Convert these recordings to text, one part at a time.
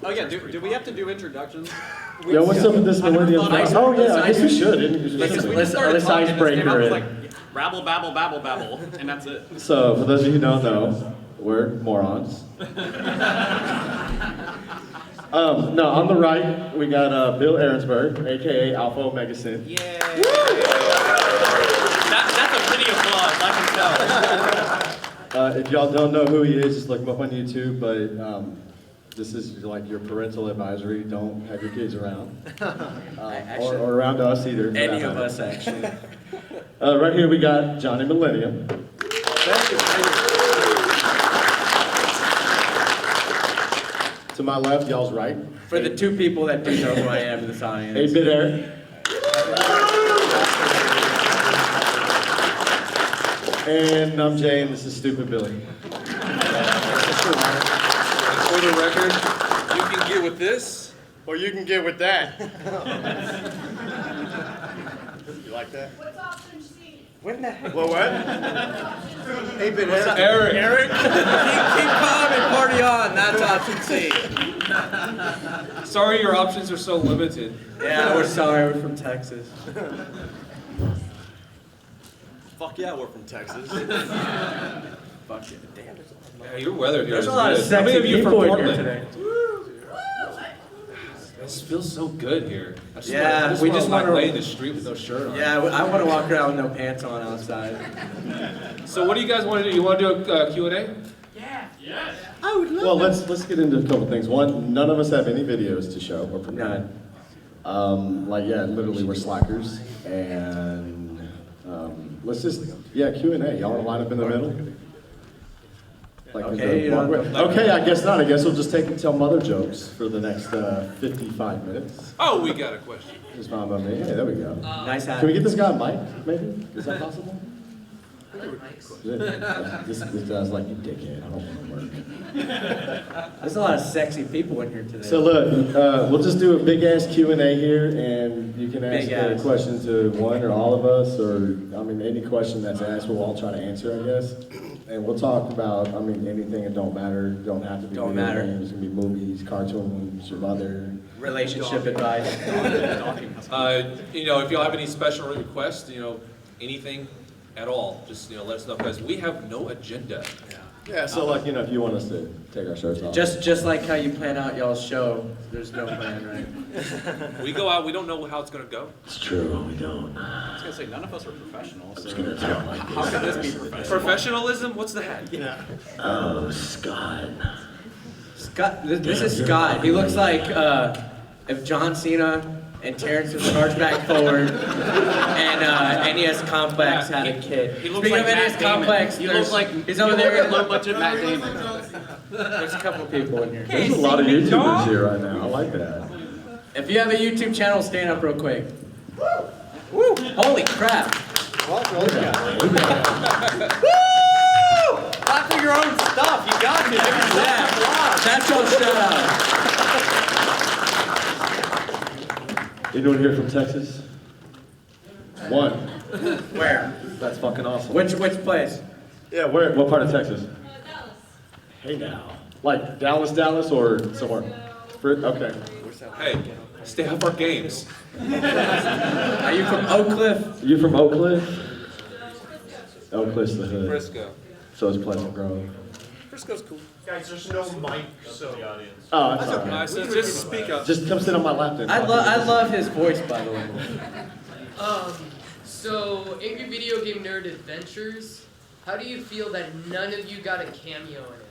Oh yeah, do we have to do introductions? Yeah, what's up with this millennium? Oh yeah, I guess we should. Let's icebreaker. I was like, rabble, babble, babble, babble, and that's it. So, for those of you who don't know, we're morons. No, on the right, we got Bill Ahrensberg, aka AlphaOmegaSin. Yay! That's a pretty applause, I can tell. If y'all don't know who he is, just look him up on YouTube, but this is like your parental advisory. Don't have your kids around. Or around us either. Any of us, actually. Right here we got Johnny Millennium. Thank you. To my left, y'all's right. For the two people that do know who I am in this audience. 8-bit Eric. And I'm Jay, and this is Stupid Billy. For the record, you can get with this, Or you can get with that. You like that? What's option C? When the heck? Well, what? 8-bit Eric. Keep calm and party on. That's option C. Sorry, your options are so limited. Yeah, we're sorry. We're from Texas. Fuck yeah, we're from Texas. Fuck it. Damn, Yeah, your weather here there's is a lot of good. How many sexy of you from people in here Portland? today. This feels so good here. I just Yeah, wanna, we just like wanna- lay in the street with no shirt on. Yeah, I want to walk around with no pants on outside. So what do you guys want to do? You want to do a Q&A? Well, let's get into a couple things. One, none of us have any videos to show or promote. Literally we're slackers, and let's just Q&A. Y'all want to line up in the middle? Okay, Okay, I guess not. I guess we'll just tell mother jokes for the next 55 minutes. Oh, we got a question. Just fine by me. Hey, there we go. Nice hat. Can we get this guy a mic, maybe? Is that possible? Good. This guy's like, you dickhead, I don't want to work. There's a lot of sexy people in here today. So look, we'll just do a big-ass Q&A here, and you can ask a question to one or all of us, or, any question that's asked, we'll all try to answer, I guess. And we'll talk about, anything that don't matter. Don't have to be Don't video matter. games. It can be movies, cartoons, your mother. Relationship advice. If y'all have any special requests, anything at all, just let us know, because we have no agenda. Yeah, so if you want us to take our shirts off. Just like how you plan out y'all's show, there's no plan, right? We go out, we don't know how it's gonna go. It's true, we don't. I was gonna say, none of us are professionals, so Gonna talk like how can this be professional? Professionalism? What's that? Yeah. Oh, Scott. Scott, this is Scott. He looks like if John Cena and Terrence was charged back forward, and NES Complex had a kid. He looks Speaking like of NES Matt Damon. Complex, He looks like he's over there. low budget Matt Damon. There's a couple people in here. There's a lot of YouTubers here right now. I like that. If you have a YouTube channel, stand up real quick. Woo! Holy crap! Woo! Clap for your own stuff. You got it. Yeah, that's your shout out. Anyone here from Texas? One. Where? That's fucking awesome. Which place? Yeah, where? What part of Texas? Dallas. Hey now. Like Dallas, or somewhere? Okay. Hey, stay up our games. Are you from Oak Cliff? You from Oak Cliff? Oak Cliff's the hood. Frisco. So is Pleasant Grove. Frisco's cool. Guys, there's no mic, so the audience. Oh, that's okay. Nice, so just speak up. Just come sit on my lap then. I love his voice, by the way. So in your video game nerd adventures, how do you feel that none of you got a cameo in it?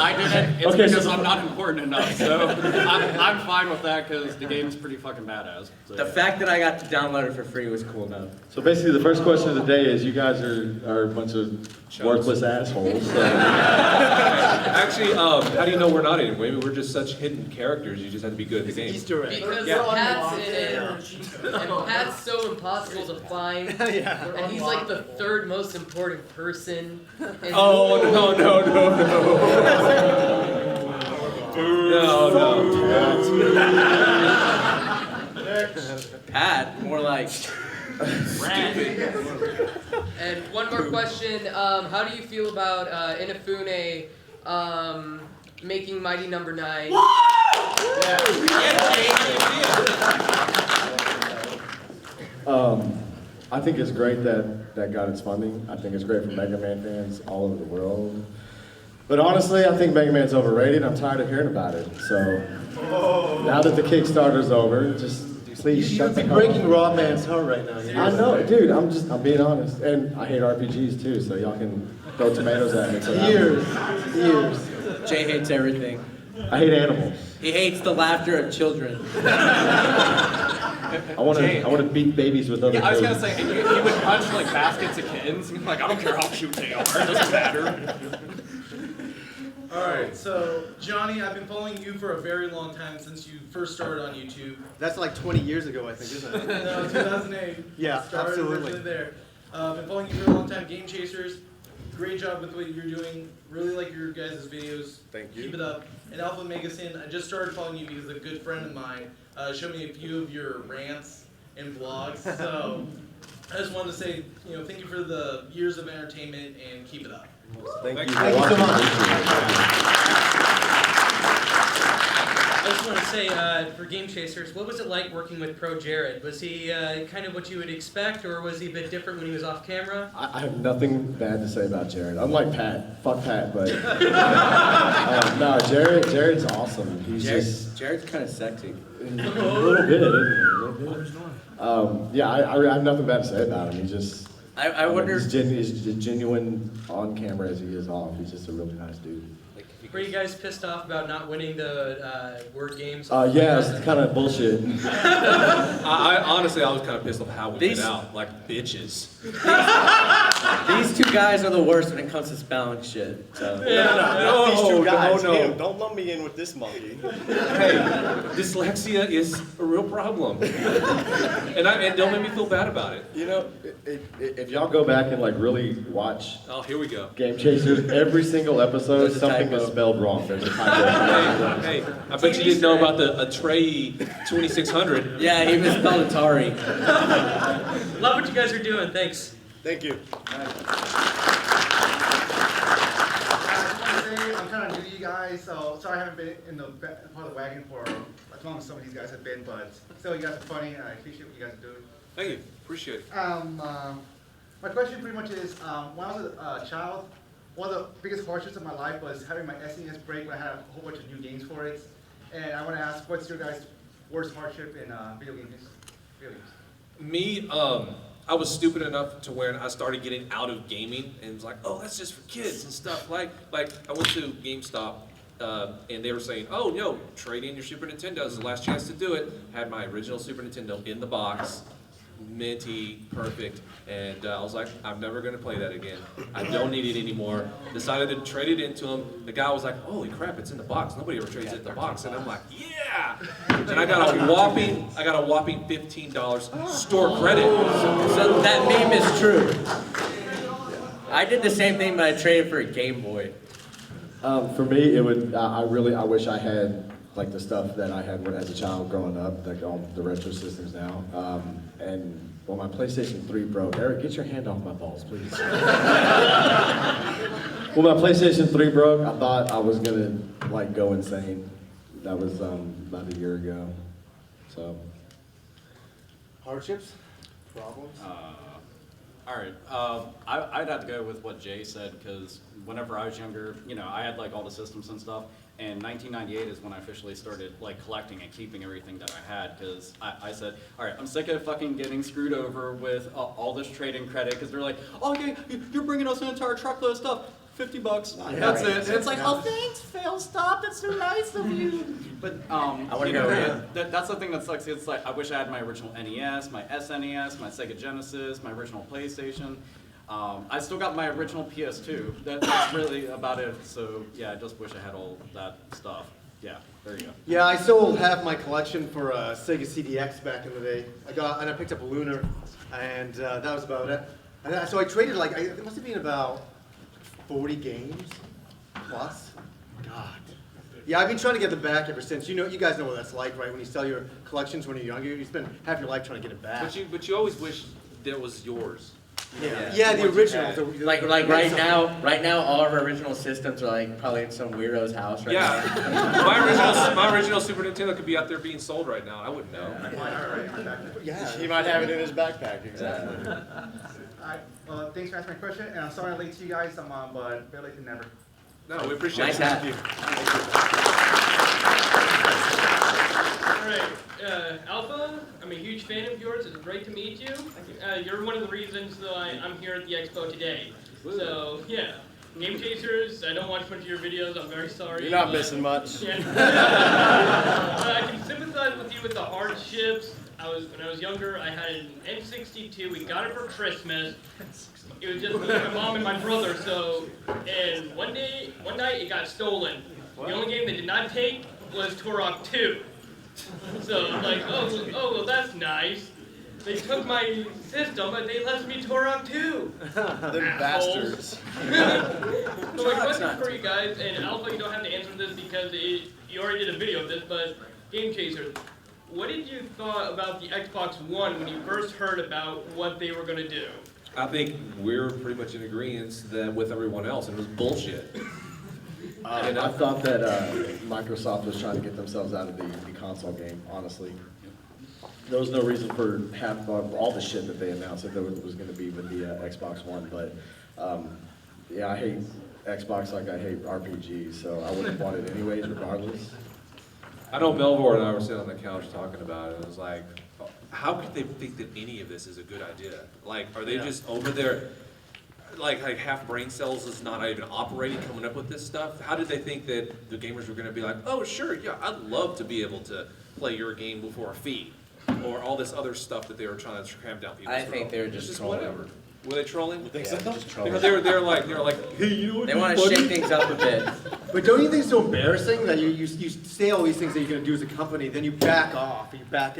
I did it. It's Okay, because so- I'm not important enough, so I'm fine with that because the game's pretty fucking badass. So. The fact that I got to download it for free was cool enough. So basically the first question of the day is you guys are a bunch of worthless assholes. So. Actually, how do you know we're not anyway? We're just such hidden characters. You just have to be good at the game. Because Pat's in it, and Pat's so impossible to find, and he's like the third most important person. And Oh no! Pat, more like. And one more question, how do you feel about Inafune making Mighty Number 9. I think it's great that got its funding. I think it's great for Mega Man fans all over the world. But honestly, I think Mega Man's overrated. I'm tired of hearing about it. So now that the Kickstarter's over, just please shut the hell up. Breaking Raw Man's heart right now. I know, dude. I'm being honest, and I hate RPGs too. So y'all can throw tomatoes at me. Years. Jay hates everything. I hate animals. He hates the laughter of children. I want to beat babies with other. Yeah, I was gonna babies. say, you would punch like baskets of kittens. And like, I don't care how cute they are. It doesn't matter. Alright, so Johnny, I've been following you for a very long time since you first started on YouTube. That's like 20 years ago, I think, isn't it? No, 2008. Yeah, Started absolutely. originally there. Been following you for a long time. Game Chasers, great job with what you're doing. Really like your guys' videos. Thank you. Keep it up. And AlphaOmegaSin, I just started following you because a good friend of mine showed me a few of your rants and vlogs. So I just wanted to say, thank you for the years of entertainment and keep it up. Thank you. Thank you so much. I just want to say, for Game Chasers, what was it like working with Pro Jared? Was he kind of what you would expect, or was he a bit different when he was off camera? I have nothing bad to say about Jared. Unlike Pat, fuck Pat, but no, Jared's awesome. Jared's kind of sexy. A little bit, isn't he? A little bit. Yeah, I have nothing bad to say about him. He's just. I wonder. He's genuine on camera as he is off. He's just a really nice dude. Were you guys pissed off about not winning the word games? Yeah, it's kind of bullshit. I honestly, I was kind of pissed off how we went out, like bitches. These two guys are the worst when it comes to spelling shit. So. No, these two guys. no. Him. Don't lump me in with this monkey. Hey, dyslexia is a real problem, and don't make me feel bad about it. If y'all go back and like really watch Oh, here we go. Game Chasers, every single episode, There's a something typo. is spelled wrong. There's a typo. Hey, I bet you didn't know about the Atreyu 2600. Yeah, he misspelled Atari. Love what you guys are doing. Thanks. Thank you. I just want to say I'm kind of new to you guys, so sorry I haven't been in the part of the wagon for as long as some of these guys have been, but still you guys are funny and I appreciate what you guys are doing. Thank you, appreciate it. My question pretty much is, when I was a child, one of the biggest hardships of my life was having my SNES break when I had a whole bunch of new games for it. And I want to ask, what's your guys' worst hardship in video games? Me, I was stupid enough to where I started getting out of gaming and was like, oh, that's just for kids and stuff. Like I went to GameStop and they were saying, oh, no, trade in your Super Nintendo. This is the last chance to do it. Had my original Super Nintendo in the box, minty, perfect, and I was like, I'm never gonna play that again. I don't need it anymore. Decided to trade it into him. The guy was like, holy crap, it's in the box. Nobody ever trades it in the box. And I'm like, yeah! And I got a whopping $15 store credit. So that meme is true. I did the same thing, but I traded for a Game Boy. For me, it would. I wish I had like the stuff that I had as a child growing up, like all the retro systems now. And well, my PlayStation 3 broke. Eric, get your hand off my balls, please. When my PlayStation 3 broke, I thought I was gonna like go insane. That was about a year ago. So. Hardships? Problems? All right, I'd have to go with what Jay said, because whenever I was younger, I had like all the systems and stuff, and 1998 is when I officially started like collecting and keeping everything that I had, because I said, all right, I'm sick of fucking getting screwed over with all this trading credit, because they're like, oh yeah, you're bringing us an entire truckload of stuff. $50, that's it. And it's like, oh thanks, Phil, stop, that's so nice of you. But that's the thing that sucks. It's like, I wish I had my original NES, my SNES, my Sega Genesis, my original PlayStation. I still got my original PS2. That's really about it. So yeah, I just wish I had all that stuff. Yeah, there you go. Yeah, I sold half my collection for a Sega CDX back in the day. I picked up a Lunar, and that was about it. So I traded it must have been about 40 games plus. God. Yeah, I've been trying to get them back ever since. You guys know what that's like, right? When you sell your collections when you're younger, you spend half your life trying to get it back. But you always wish that was yours. Yeah, the original. Like right now, all of our original systems are like probably in some weirdo's house right now. Yeah, my original Super Nintendo could be out there being sold right now. I wouldn't know. Yeah. He might have it in his backpack, exactly. Alright, thanks for answering my question, and I'm sorry I'm late to you guys, but better late than never. No, we appreciate Nice it. hat. Alright, Alpha, I'm a huge fan of yours. It's great to meet you. You're one of the reasons that I'm here at the Expo today. So, yeah. Game Chasers, I don't watch much of your videos, I'm very sorry. You're not missing much. Yeah. I can sympathize with you with the hardships. When I was younger, I had an N62. We got it for Christmas. It was just me, my mom, and my brother. And one night it got stolen. The only game they did not take was Turok 2. So I'm like, oh, well, that's nice. They took my system, but they left me Turok 2. Them bastards. So my question for you guys, and Alpha, you don't have to answer this because you already did a video of this, but Game Chasers, what did you thought about the Xbox One when you first heard about what they were going to do? I think we're pretty much in agreement that with everyone else, and it was bullshit. I thought that Microsoft was trying to get themselves out of the console game, honestly. There was no reason for all the shit that they announced that there was going to be with the Xbox One, but yeah, I hate Xbox like I hate RPGs, so I would have bought it anyways, regardless. I know Belvoir and I were sitting on the couch talking about it. It was like, how could they think that any of this is a good idea? Like, are they just over there, like half brain cells is not even operating, coming up with this stuff? How did they think that the gamers were going to be like, oh, sure, yeah, I'd love to be able to play your game before a fee, or all this other stuff that they were trying to cram down people's I think they were throats? just whatever. Were they trolling? I think so. Just trolling. Because they're like, hey, you know what? They want to shake things up a bit. But don't you think it's so embarrassing that you say all these things that you're going to do as a company, then you back off, you back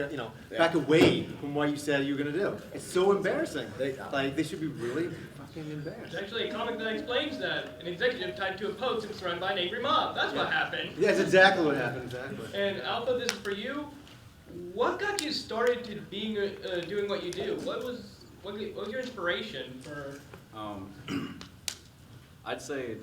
away from what you said you were going to do? It's so embarrassing. They should be really fucking embarrassed. There's actually a comic that explains that. An executive tied to a post and surrounded by an angry mob. That's what happened. Yeah, that's exactly what happened, exactly. And Alpha, this is for you. What got you started to being doing what you do? What was your inspiration for? I'd say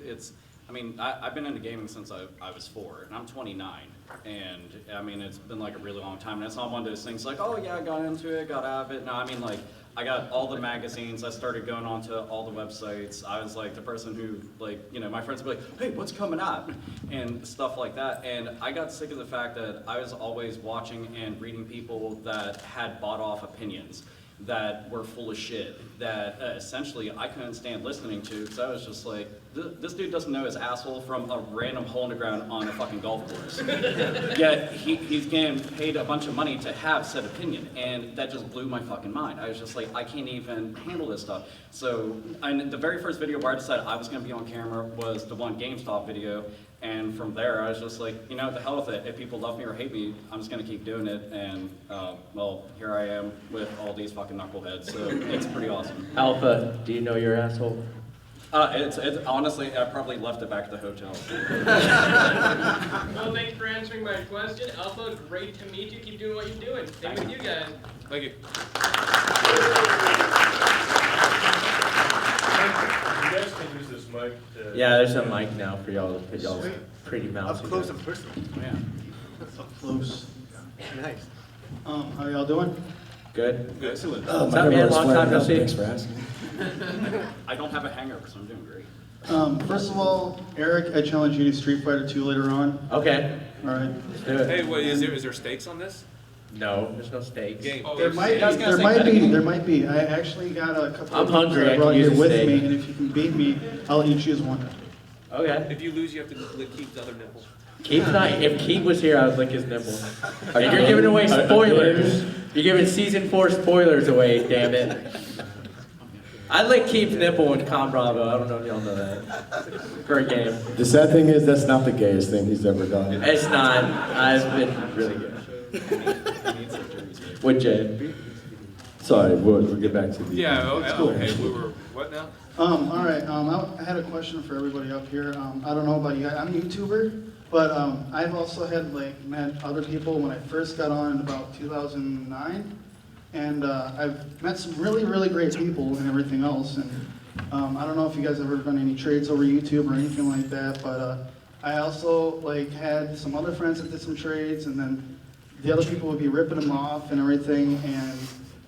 I've been into gaming since I was 4, and I'm 29. And I mean, it's been like a really long time, and it's not one of those things like, oh yeah, I got into it, got out of it. No, I mean, like, I got all the magazines, I started going onto all the websites. I was like the person who, like, my friends would be like, hey, what's coming out? And stuff like that. And I got sick of the fact that I was always watching and reading people that had bought off opinions that were full of shit, that essentially I couldn't stand listening to, because I was just like, this dude doesn't know his asshole from a random hole in the ground on a fucking golf course. Yet he's getting paid a bunch of money to have said opinion, and that just blew my fucking mind. I was just like, I can't even handle this stuff. So, and the very first video where I decided I was going to be on camera was the one GameStop video, and from there I was just like, the hell with it. If people love me or hate me, I'm just going to keep doing it, and well, here I am with all these fucking knuckleheads, so it's pretty awesome. Alpha, do you know your asshole? It's honestly, I probably left it back at the hotel. Well, thanks for answering my question. Alpha, great to meet you. Keep doing what you're doing. Same with you guys. Thank you. You guys can use this mic to... Yeah, there's a mic now for y'all to put y'all's pretty mouths Up close together. and personal. Yeah. Up close. Nice. How y'all doing? Good. Excellent. What's up, man? Long time no see. Thanks for asking. I don't have a hangover, so I'm doing great. First of all, Eric, I challenge you to Street Fighter 2 later on. Okay, All right. let's do it. Hey, wait, is there stakes on this? No, there's no stakes. Game. There might be. I actually got a couple I'm of hungry, that I I brought can use here a with steak. me, and if you can beat me, I'll let you choose one. Okay. If you lose, you have to keep the other nipple. Keith's not. If Keith was here, I would lick his nipple. And you're giving away spoilers. You're giving season 4 spoilers away. Damn it. I lick Keith's nipple in Com Bravo. I don't know if y'all know that. Great game. The sad thing is, that's not the gayest thing he's ever done. It's not. I've been really good. With Jay. Sorry, we'll get back to the... Yeah, okay, we were, what now? All right. I had a question for everybody up here. I don't know about you guys. I'm a YouTuber, but I've also had met other people when I first got on in about 2009. and I've met some really, really great people and everything else. And I don't know if you guys ever done any trades over YouTube or anything like that, but I also like had some other friends that did some trades, and then the other people would be ripping them off and everything, and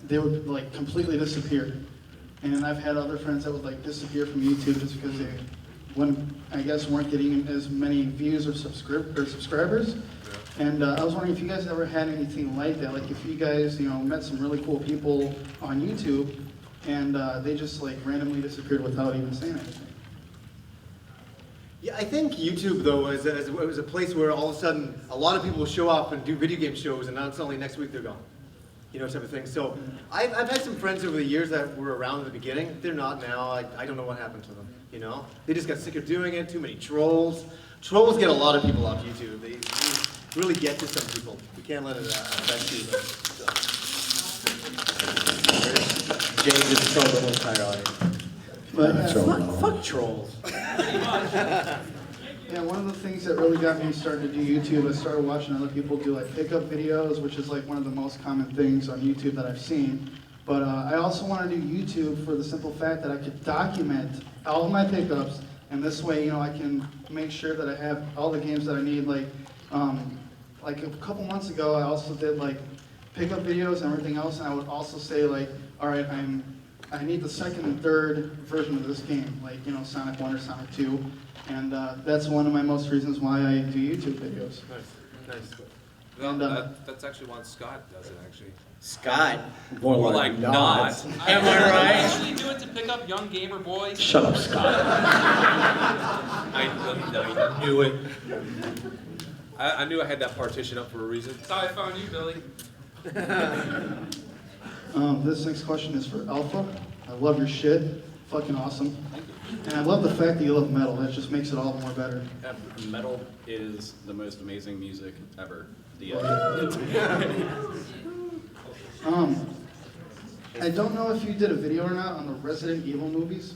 they would like completely disappear. And I've had other friends that would like disappear from YouTube just because they, I guess, weren't getting as many views or subscribers. And I was wondering if you guys ever had anything like that, like if you guys, met some really cool people on YouTube, and they just like randomly disappeared without even saying anything. Yeah, I think YouTube though was a place where all of a sudden a lot of people will show up and do video game shows, and then suddenly next week they're gone. Type of thing. So I've had some friends over the years that were around at the beginning. They're not now. I don't know what happened to them. They just got sick of doing it. Too many trolls. Trolls get a lot of people off YouTube. They really get to some people. You can't let it affect you. Jay just trolled the whole entire audience. Fuck trolls. Yeah, one of the things that really got me started to do YouTube is started watching other people do like pickup videos, which is like one of the most common things on YouTube that I've seen. But I also want to do YouTube for the simple fact that I could document all of my pickups, and this way, I can make sure that I have all the games that I need. Like a couple months ago, I also did like pickup videos and everything else, and I would also say like, all right, I need the second and third version of this game, like Sonic 1 or Sonic 2. And that's one of my most reasons why I do YouTube videos. Nice. Well, that's actually why Scott does it, actually. Scott? More like not. Am I right? actually do it to pick up young gamer boys. Shut up, Scott. I knew it. I knew I had that partition up for a reason. That's how I found you, Billy. This next question is for Alpha. I love your shit. Fucking awesome. And I love the fact that you love metal. That just makes it all the more better. Metal is the most amazing music ever. I don't know if you did a video or not on the Resident Evil movies.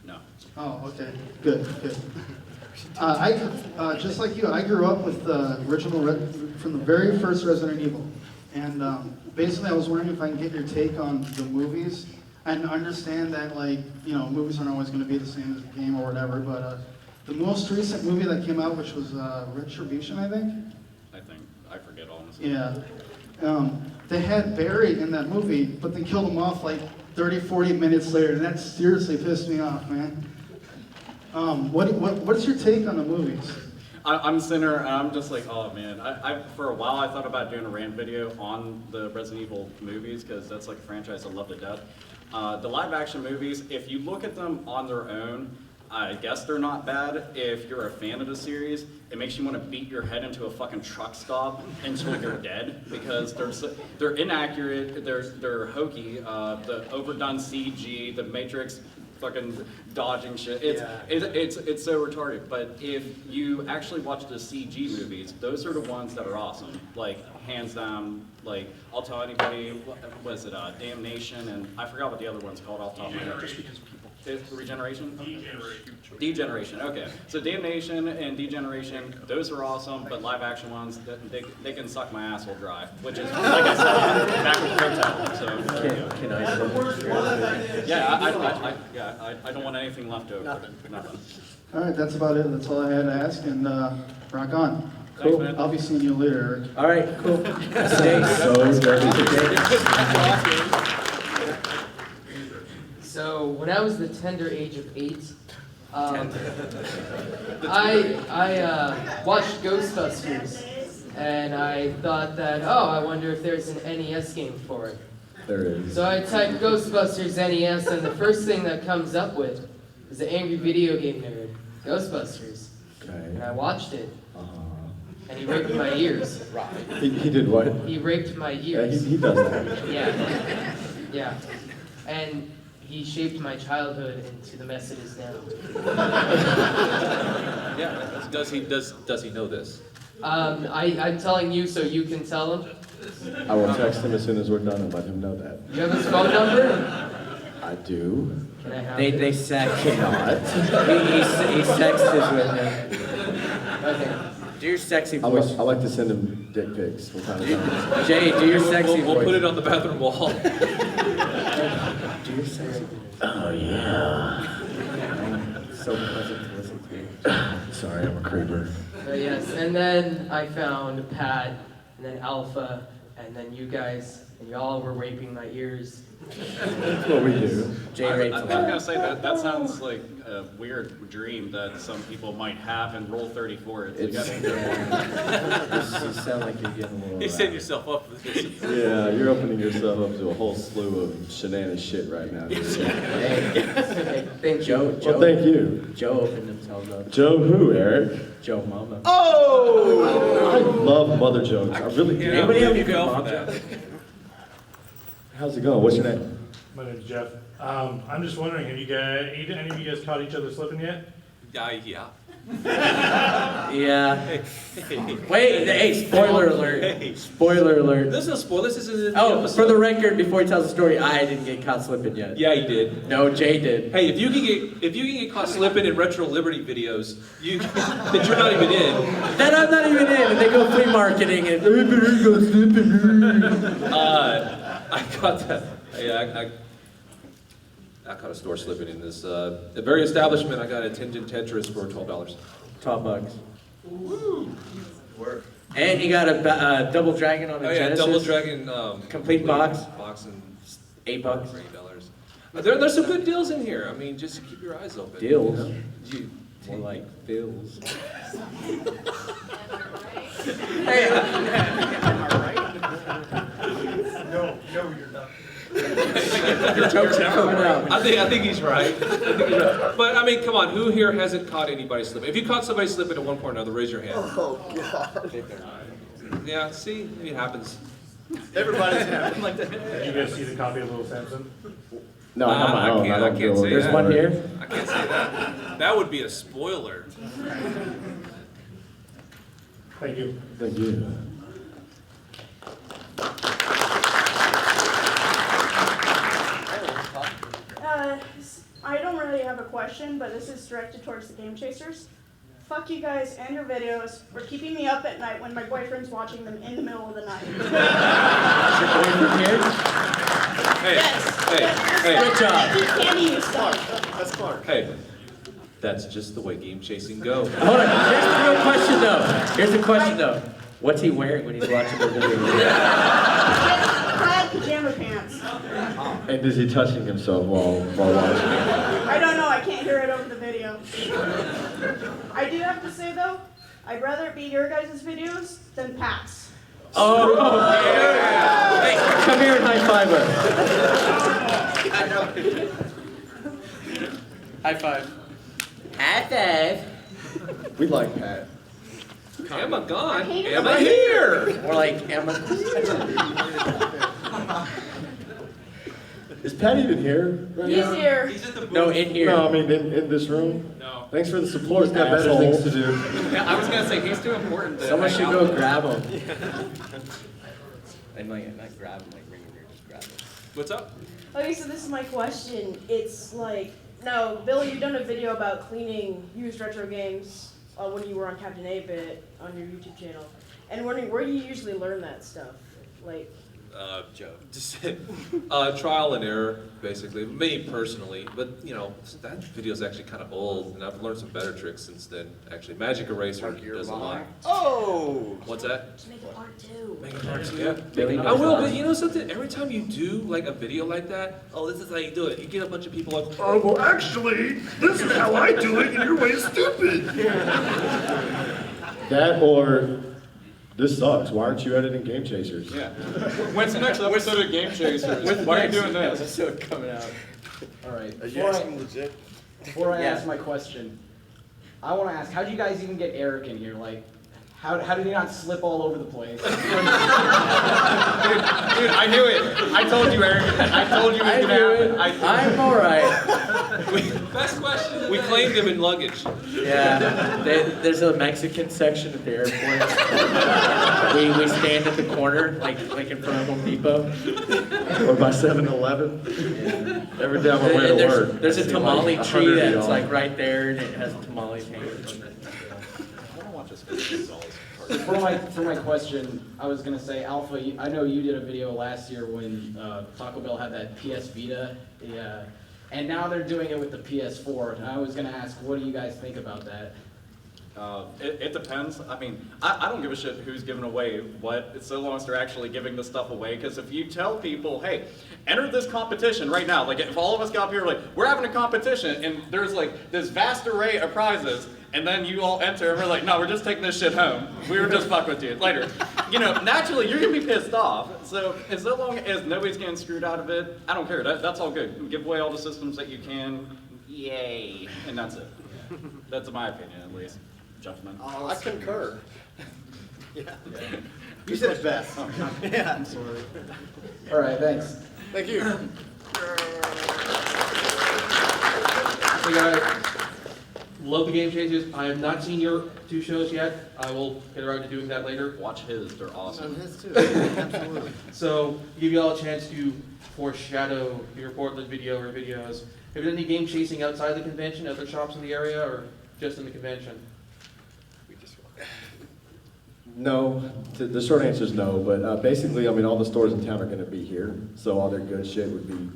No. Oh, okay. Good. Just like you, I grew up with the original, from the very first Resident Evil. And basically I was wondering if I can get your take on the movies. I understand that, movies aren't always going to be the same as the game or whatever, but the most recent movie that came out, which was Retribution, I think? I forget honestly. Yeah. They had Barry in that movie, but they killed him off like 30, 40 minutes later, and that seriously pissed me off, man. What's your take on the movies? I'm Sinner, and I'm just like, oh man. For a while I thought about doing a rant video on the Resident Evil movies, because that's like a franchise I love to death. The live action movies, if you look at them on their own, I guess they're not bad. If you're a fan of the series, it makes you want to beat your head into a fucking truck stop until you're dead, because they're inaccurate, they're hokey, the overdone CG, the Matrix fucking dodging shit. It's so retarded. But if you actually watch the CG movies, those are the ones that are awesome. Like hands down. Like I'll tell anybody, was it Damnation, and I forgot what the other one's called off the top of my head. Just because people. Regeneration? Degeneration. Okay. So Damnation and Degeneration, those are awesome. But live action ones, they can suck my asshole dry. Which is, like I said, back with Protel. So Can I say? yeah, I don't want anything left over. Nothing. All right, that's about it. That's all I had to ask, and rock on. Thanks, man. I'll be seeing you later, Eric. All right, cool. Stay so So when I was the tender age of 8, I watched Ghostbusters, and I thought that, I wonder if there's an NES game for it. There is. So I typed Ghostbusters NES, and the first thing that comes up with is the angry video game nerd, Ghostbusters. Okay. And I watched it, and he raped my ears. He did what? He raped my Yeah, ears. he does that. Yeah. And he shaped my childhood into the mess it is now. Yeah. Does he know this? I'm telling you so you can tell him. I will text him as soon as we're done and let him know that. You have his phone number? I do. Can I have They sex. Cannot. He sexes with him. Okay. Do your sexy I voice. like to send him dick pics from time to time. Jay, do your sexy We'll voice. put it on the bathroom wall. Do your sexy voice. Oh yeah. So pleasant to listen to. Sorry, I'm a creeper. But yes, and then I found Pat, and then Alpha, and then you guys, and y'all were raping my ears. That's what we do. Jay I rapes think a I'm lot. gonna say that sounds like a weird dream that some people might have in Roll 34. You sound like you're getting a little. You set yourself up for this. Yeah, you're opening yourself up to a whole slew of shenanigans shit right now. Dude. Okay, thank you. Joe, Well, thank you. Joe opened themselves up. Joe who, Eric? Joe Mama. Oh! I love mother jokes. I really do. Anybody have any good fell mom for that. jokes? How's it going? What's your name? My name's Jeff. I'm just wondering, have you guys, any of you guys caught each other slipping yet? Yeah. Yeah. Wait, hey, spoiler alert. Spoiler alert. This is no spoiler. This is Oh, for the record, before he tells the story, I didn't get caught slipping yet. Yeah, he did. No, Jay did. Hey, if you can get caught slipping in Retro Liberty videos, that you're not even in. Then I'm not even in, and they go flea marketing and go slipping. I caught that. Yeah, I caught a store slipping in this. A very establishment. I got a Tintin Tetris for $12. $12. And you got a double dragon on the Oh yeah, Genesis. Double Dragon. Complete box. Box and $8. $8. There's some good deals in here. I mean, just keep your eyes open. Deals. More like bills. Hey, No, you're not. Your jokes are coming out. I think he's right. But I mean, come on, who here hasn't caught anybody slipping? If you caught somebody slipping at one point or another, raise your hand. Oh, God. Yeah, see, it happens. Everybody's having like that. Did you guys see the copy of Little Samson? No, I have my own. I don't can't feel say There's that. one here. I can't say that. That would be a spoiler. Thank you. Thank you. I don't really have a question, but this is directed towards the Game Chasers. Fuck you guys and your videos for keeping me up at night when my boyfriend's watching them in the middle of the night. Is your boyfriend here? Hey, Yes. hey. Good job. He can't eat stuff. That's Clark. Hey, that's just the way game chasing go. Hold on. Here's the real question, though. Here's the question, though. What's he wearing when he's watching the video? Plaid pajama pants. And is he touching himself while watching? I don't know, I can't hear it over the video. I do have to say though, I'd rather it be your guys' videos than Pat's. Oh, yeah. Hey, come here and high five us. High five. High five. We like Pat. Emma gone. I hate it. Emma here. More like Emma. Is Pat even here right He's now? here. No, in here. No, I mean in this room. No. Thanks for the support. He's got better asshole. things to do. Yeah, I was gonna say he's too important to Someone hang should out go with. grab him. And like, not grab him, like bring him here, just grab him. What's up? Okay, so this is my question. It's like, now, Bill, you've done a video about cleaning used retro games when you were on Captain 8-Bit on your YouTube channel. And wondering where you usually learn that stuff. Like, Just trial and error, basically. Me personally, but you know that video's actually kind of old, and I've learned some better tricks since then. Actually, Magic Eraser does a lot. Oh! What's that? just make it part 2. Make it hard to yeah. Billy I knows will, that. but you know something? Every time you do like a video like that, oh, this is how you do it. You get a bunch of people like, oh, well, actually, this is how I do it, and your way is stupid. That or this sucks. Why aren't you editing Game Chasers? Yeah. When's the next episode of Game Chasers? Why are you doing this? Episode coming out. All right. Are you asking legit? Before I Yeah. ask my question, I want to ask, how do you guys even get Eric in here? Like, how did he not slip all over the place? Dude, I knew it. I told you, Eric. I told you it was gonna happen. I'm alright. Best question. We claimed him in luggage. Yeah, there's a Mexican section at the airport. we stand at the corner, like in front of Home Depot. Or by 7-Eleven? Every time I went to work. There's I a see tamale like tree 100 of that's y'all. like right there, and it has tamales hanging from it. I wanna watch this For my question, I was gonna say, Alpha, I know you did a video last year when Taco Bell had that PS Vita, and now they're doing it with the PS4. And I was gonna ask, what do you guys think about that? It depends. I mean, I don't give a shit who's giving away what, so long as they're actually giving the stuff away. Because if you tell people, hey, enter this competition right now, like if all of us got up here, like, we're having a competition, and there's like this vast array of prizes, and then you all enter, and we're like, no, we're just taking this shit home. We were just fucking with you later. You know, naturally, you're gonna be pissed off. So as long as nobody's getting screwed out of it, I don't care. That's all good. Give away all the systems that you can. Yay. And that's it. That's my opinion, at least. Gentlemen. I concur. Yeah. You said it best. Yeah. I'm sorry. All right, thanks. Thank you. Hey guys, love the Game Chasers. I have not seen your 2 shows yet. I will get around to doing that later. Watch his, they're awesome. His too. Absolutely. So, give you all a chance to foreshadow your Portland video or videos. Have you done any game chasing outside the convention, other shops in the area, or just in the convention? No, the short answer is no, but basically, I mean, all the stores in town are gonna be here, so all their good shit would be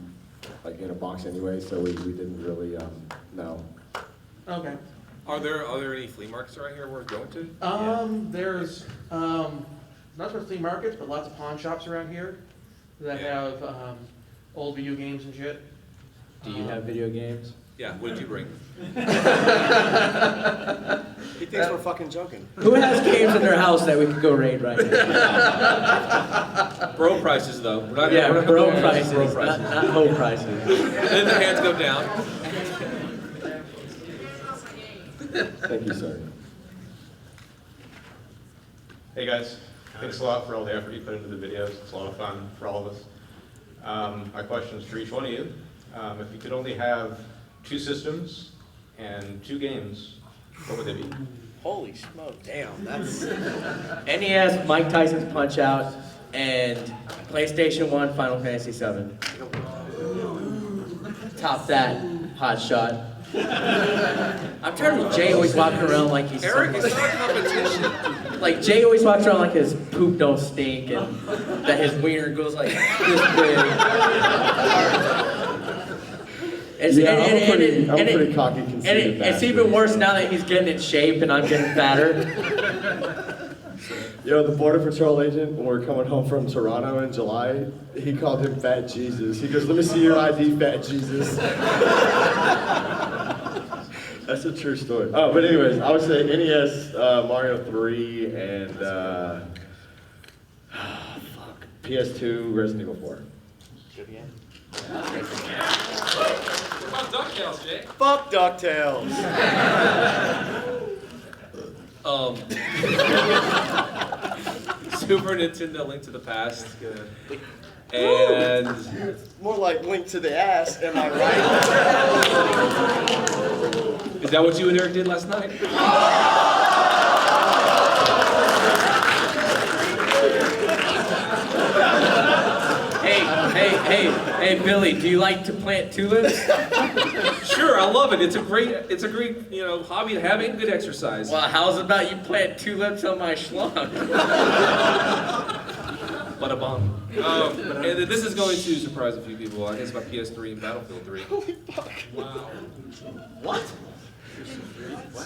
like in a box anyway, so we didn't really, no. Okay. Are there any flea markets around here worth going to? There's, not for flea markets, but lots of pawn shops around here that have, old video games and shit. Do you have video games? Yeah, what did you bring? He thinks we're fucking joking. Who has games in their house that we could go raid right now? Bro prices though. We're not Yeah, we're not bro gonna- prices, bro prices. not home prices. And then the hands go down. Thank you, sir. Hey guys, thanks a lot for all the effort you put into the videos. It's a lot of fun for all of us. My question is for each one of you. If you could only have 2 systems and 2 games, what would they be? Holy smoke, damn, that's... NES, Mike Tyson's Punch Out, and PlayStation 1, Final Fantasy 7. Top that, Hot Shot. I'm tired of Jay always walking around like he's Eric, it's not a competition. like Jay always walks around like his poop don't stink and that his wiener goes like this big. I'm pretty cocky conceited. It's even worse now that he's getting in shape and I'm getting fatter. Yo, the Border Patrol agent, when we're coming home from Toronto in July, he called him Fat Jesus. He goes, let me see your ID, Fat Jesus. That's a true story. Oh, but anyways, I would say NES, Mario 3, and PS2, Resident Evil 4. Good game. What about DuckTales, Jay? Fuck DuckTales. Super Nintendo Link to the Past. Good. And It's more like Link to the Ass, am I right? is that what you and Eric did last night? Hey, Billy, do you like to plant tulips? Sure, I love it. It's a great, hobby to have and good exercise. Well, how's about you plant tulips on my schlong? Bada bum. And this is going to surprise a few people. I guess about PS3 and Battlefield 3. Holy fuck. Wow. What?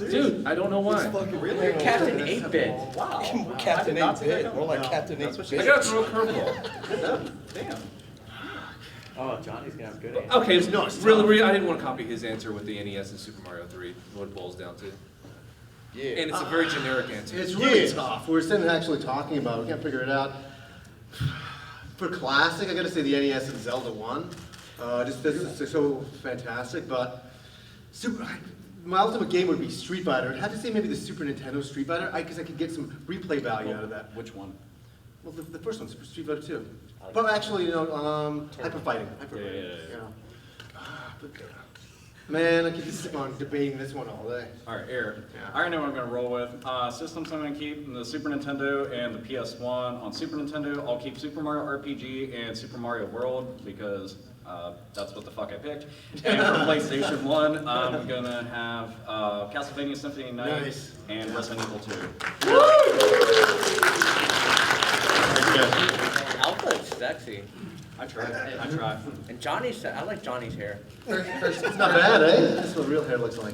Dude, I don't know why. Really? Captain 8-Bit. Wow. Captain 8-Bit. More like Captain 8-Bit. I gotta throw a curveball. Damn. Oh, Johnny's gonna have good answer. Okay, really, I didn't want to copy his answer with the NES and Super Mario 3, what it boils down to. Yeah. And it's a very generic answer. It's really tough. We're sitting actually talking about it. We can't figure it out. For classic, I gotta say the NES and Zelda 1. Just this is so fantastic, but my ultimate game would be Street Fighter. I'd have to say maybe the Super Nintendo Street Fighter, because I could get some replay value out of that. Which one? Well, the first one, Super Street Fighter 2. But actually, Hyper Fighting. Yeah. Man, I could just sit on debating this one all day. All right, Eric. Yeah. I already know what I'm going to roll with. Systems I'm going to keep the Super Nintendo and the PS1. On Super Nintendo, I'll keep Super Mario RPG and Super Mario World because that's what the fuck I picked. And for PlayStation 1, I'm gonna have Castlevania Symphony of Night Nice. and Resident Evil 2. Alpha's sexy. I try. And Johnny's, I like Johnny's hair. It's not bad, eh? That's what real hair looks like.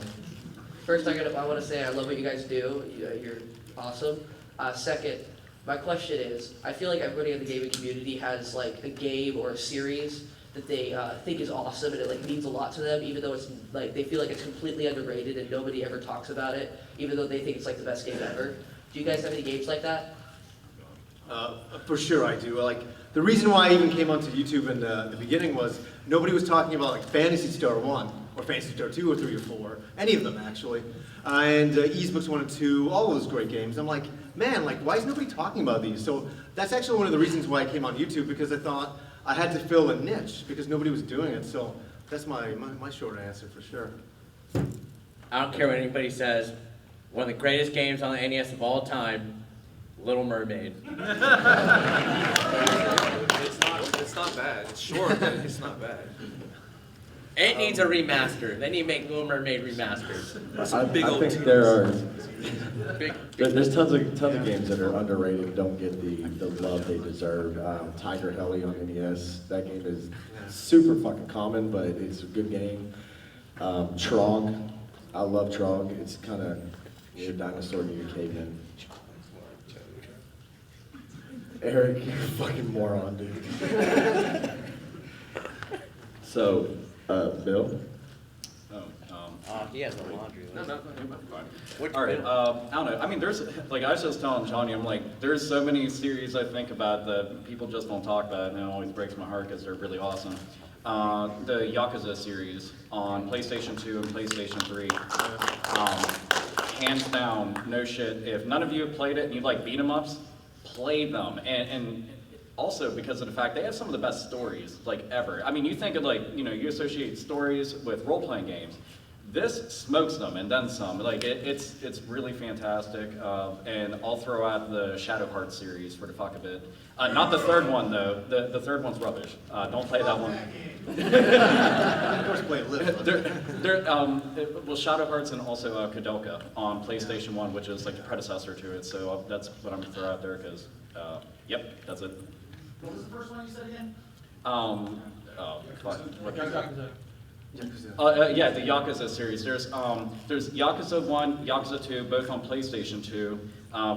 First, I want to say I love what you guys do. You're awesome. Second, my question is, I feel like everybody in the gaming community has like a game or a series that they think is awesome and it like means a lot to them, even though it's like they feel like it's completely underrated and nobody ever talks about it, even though they think it's like the best game ever. Do you guys have any games like that? For sure I do. Like, the reason why I even came onto YouTube in the beginning was nobody was talking about like Phantasy Star 1 or Phantasy Star 2 or 3 or 4, any of them actually. And Easebooks 1 and 2, all those great games. I'm like, man, like why is nobody talking about these? So that's actually one of the reasons why I came on YouTube, because I thought I had to fill a niche because nobody was doing it. So that's my short answer for sure. I don't care what anybody says. One of the greatest games on the NES of all time, Little Mermaid. It's not bad. It's short, but it's not bad. It needs a remaster. They need to make Little Mermaid remasters. I think there's tons of games that are underrated and don't get the love they deserve. Tiger Heli on NES, that game is super fucking common, but it's a good game. Trog, I love Trog. It's kind of you're a dinosaur and you're a caveman. Eric, you're a fucking moron, dude. So, Bill? He has a laundry list. Fine. All right, I don't know. I mean, there's, like I was just telling Johnny, I'm like, there's so many series I think about that people just don't talk about, and it always breaks my heart because they're really awesome. The Yakuza series on PlayStation 2 and PlayStation 3. Hands down, no shit. If none of you have played it and you like beat 'em ups, play them. And also because of the fact they have some of the best stories like ever. I mean, you think of like, you know, you associate stories with role-playing games. This smokes them and then some. Like it's really fantastic. And I'll throw out the Shadow Heart series for the fuck of it. Not the third one though. The third one's rubbish. Don't play that one. Of course, play Well, Shadow Hearts and also Kudelka on PlayStation 1, which is like the predecessor to it. So that's what I'm gonna throw out there because, yep, that's it. What was the first one you said again? Yeah, the Yakuza series. There's Yakuza 1, Yakuza 2, both on PlayStation 2.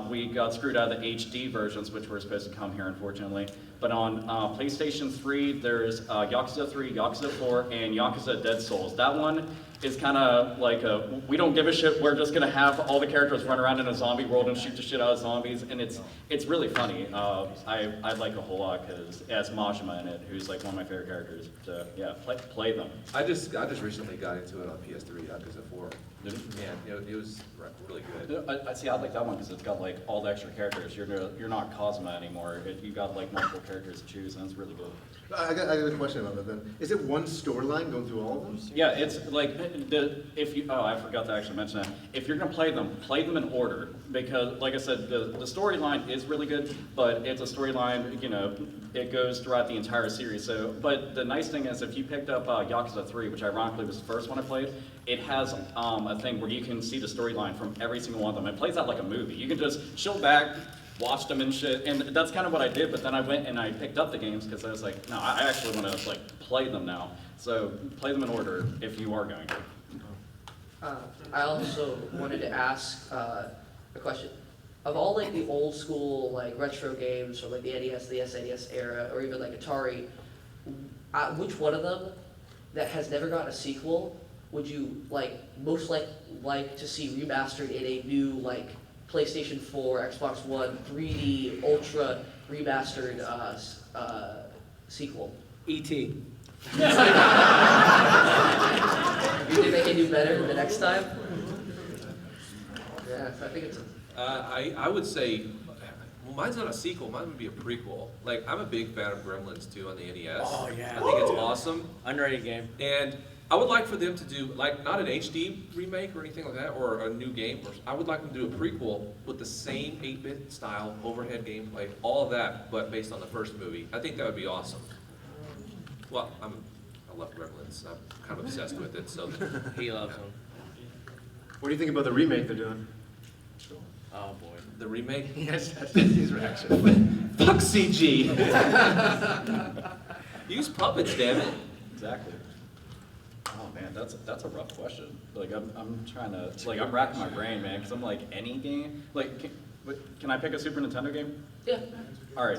We got screwed out of the HD versions, which were supposed to come here, unfortunately. But on PlayStation 3, there's Yakuza 3, Yakuza 4, and Yakuza Dead Souls. That one is kind of like a, we don't give a shit, we're just going to have all the characters run around in a zombie world and shoot the shit out of zombies, and it's really funny. I like it a whole lot because it has Majima in it, who's like one of my favorite characters. So yeah, play them. I just recently got into it on PS3, Yakuza 4. Did you? Yeah, it was really good. I see. I like that one because it's got like all the extra characters. You're not Cosma anymore. You got like multiple characters to choose, and it's really good. I got a question about that then. Is it one storyline going through all of them? Yeah, it's like I forgot to actually mention that. If you're gonna play them in order because, like I said, the storyline is really good, but it's a storyline. You know, it goes throughout the entire series. So, but the nice thing is, if you picked up Yakuza 3, which ironically was the first one I played, it has a thing where you can see the storyline from every single one of them. It plays out like a movie. You can just chill back, watch them and shit, and that's kind of what I did. But then I went and I picked up the games because I was like, no, I actually want to like play them now. So play them in order if you are going to. I also wanted to ask a question. Of all like the old school like retro games, or like the NES, the SNES era, or even like Atari, which one of them that has never gotten a sequel would you like most like to see remastered in a new like PlayStation 4, Xbox One, 3D Ultra remastered sequel? E.T. You think they can do better the next time? Yeah, I think it's. I would say, well, mine's not a sequel. Mine would be a prequel. Like I'm a big fan of Gremlins 2 on the NES. Oh yeah. I think it's awesome. Underrated game. And I would like for them to do, like, not an HD remake or anything like that, or a new game. I would like them to do a prequel with the same 8-bit style, overhead gameplay, all of that, but based on the first movie. I think that would be awesome. Well, I'm I love Gremlins. I'm kind of obsessed with it. So He loves them. What do you think about the remake they're doing? Oh boy. the remake. Yes, that's his reaction. Fuck CG. Use puppets, damn it. Exactly. Oh man, that's a rough question. Like I'm trying to, like I'm racking my brain, man, because I'm like any game. Like, can I pick a Super Nintendo game? Yeah. All right.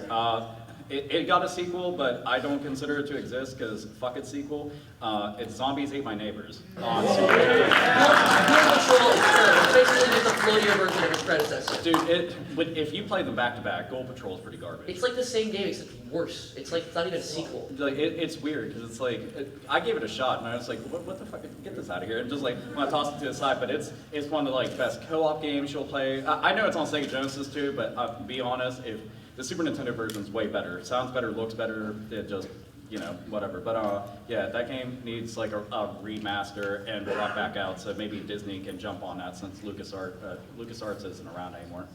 It got a sequel, but I don't consider it to exist because fuck its sequel. It's Zombies Ate My Neighbors on Super Nintendo. It's basically just a floatier version of its predecessor. Dude, if you play them back to back, Goal Patrol is pretty garbage. It's like the same game except worse. It's like it's not even a sequel. Like it's weird because it's like I gave it a shot and I was like, what the fuck? Get this out of here! And just like when I tossed it to the side, but it's one of the like best co-op games you'll play. I know it's on Sega Genesis too, but be honest, if the Super Nintendo version's way better, sounds better, looks better. It just whatever. But yeah, that game needs like a remaster and brought back out, so maybe Disney can jump on that since LucasArts isn't around anymore.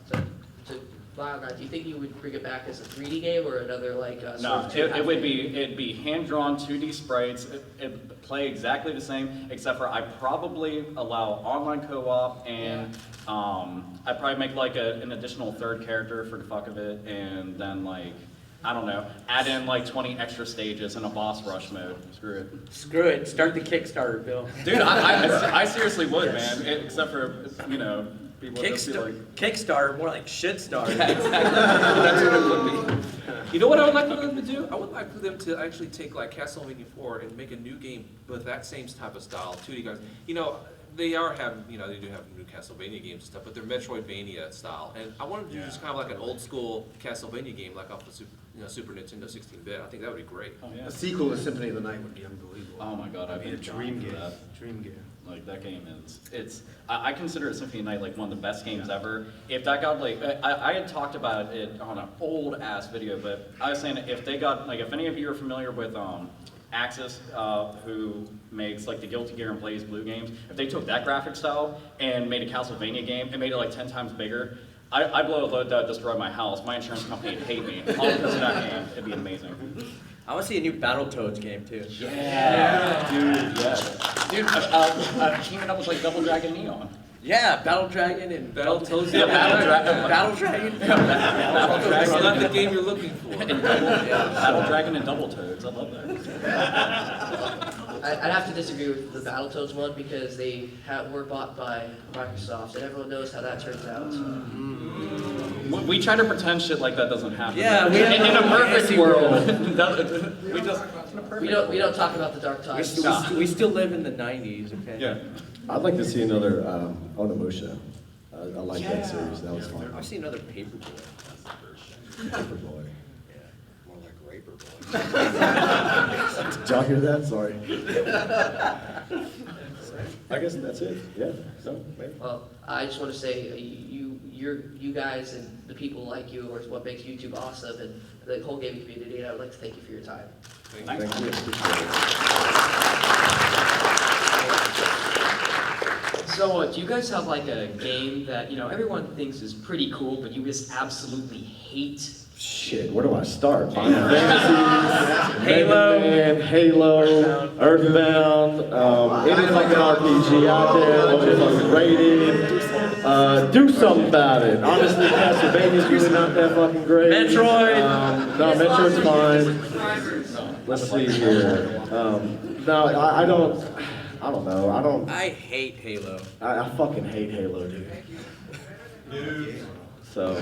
So wow, now, do you think you would bring it back as a 3D game or another like? No, it'd be hand-drawn 2D sprites. It'd play exactly the same, except for I'd probably allow online co-op and I'd probably make like an additional third character for the fuck of it, and then like I don't know, add in like 20 extra stages and a boss rush mode. Screw it. Screw it. Start the Kickstarter, Bill. Dude, I seriously would, man. Except for people just be like Kickstarter, more like shitstarter. That's what it would be. You know what I would like for them to do? I would like for them to actually take like Castlevania 4 and make a new game with that same type of style, 2D guys. They do have new Castlevania games and stuff, but they're Metroidvania style. And I wanted to do just kind of like an old school Castlevania game, like off the Super Nintendo 16-bit. I think that would be great. Oh, yeah. A sequel to Symphony of the Night would be unbelievable. Oh my god, I'd be a dream game. Dream game. Like that game I consider Symphony of the Night like one of the best games ever. If that got like, I had talked about it on an old ass video, but I was saying if they got like, if any of you are familiar with Axis, who makes like the Guilty Gear and Blaze Blue games, if they took that graphic style and made a Castlevania game and made it like 10 times bigger, I'd blow a load that would destroy my house. My insurance company would hate me. All because of that game. It'd be amazing. I want to see a new Battletoads game too. Yeah. Dude, yes. Dude, teaming up with like Double Dragon Neon. Yeah, Battle Dragon and Battletoads. Yeah, Battle Dragon. Battle Dragon. That's not the game you're looking for. Battle Dragon and Double Toads. I love that. I'd have to disagree with the Battletoads one because they were bought by Microsoft, and everyone knows how that turns out. We try to pretend shit like that doesn't happen. Yeah, in a perfect world. We don't talk about the dark times. We still live in the 90s, okay? Yeah. I'd like to see another Onimusha. I like that series. That was fun. I see another Paperboy. Paperboy. More like Raper Boy. Did y'all hear that? Sorry. I guess that's it. Yeah. So, maybe. Well, I just want to say you guys and the people like you are what makes YouTube awesome, and the whole gaming community. And I would like to thank you for your time. Thank you. So, do you guys have like a game that everyone thinks is pretty cool, but you just absolutely hate? Shit, where do I start? Final Fantasy, Halo, Man, Halo, Earthbound, any fucking RPG out there, motherfucking rated. Do something about it. Honestly, Castlevania's really not that fucking great. Metroid. No, Metroid's fine. Let's see here. No, I don't know. I hate Halo. I fucking hate Halo, dude. So,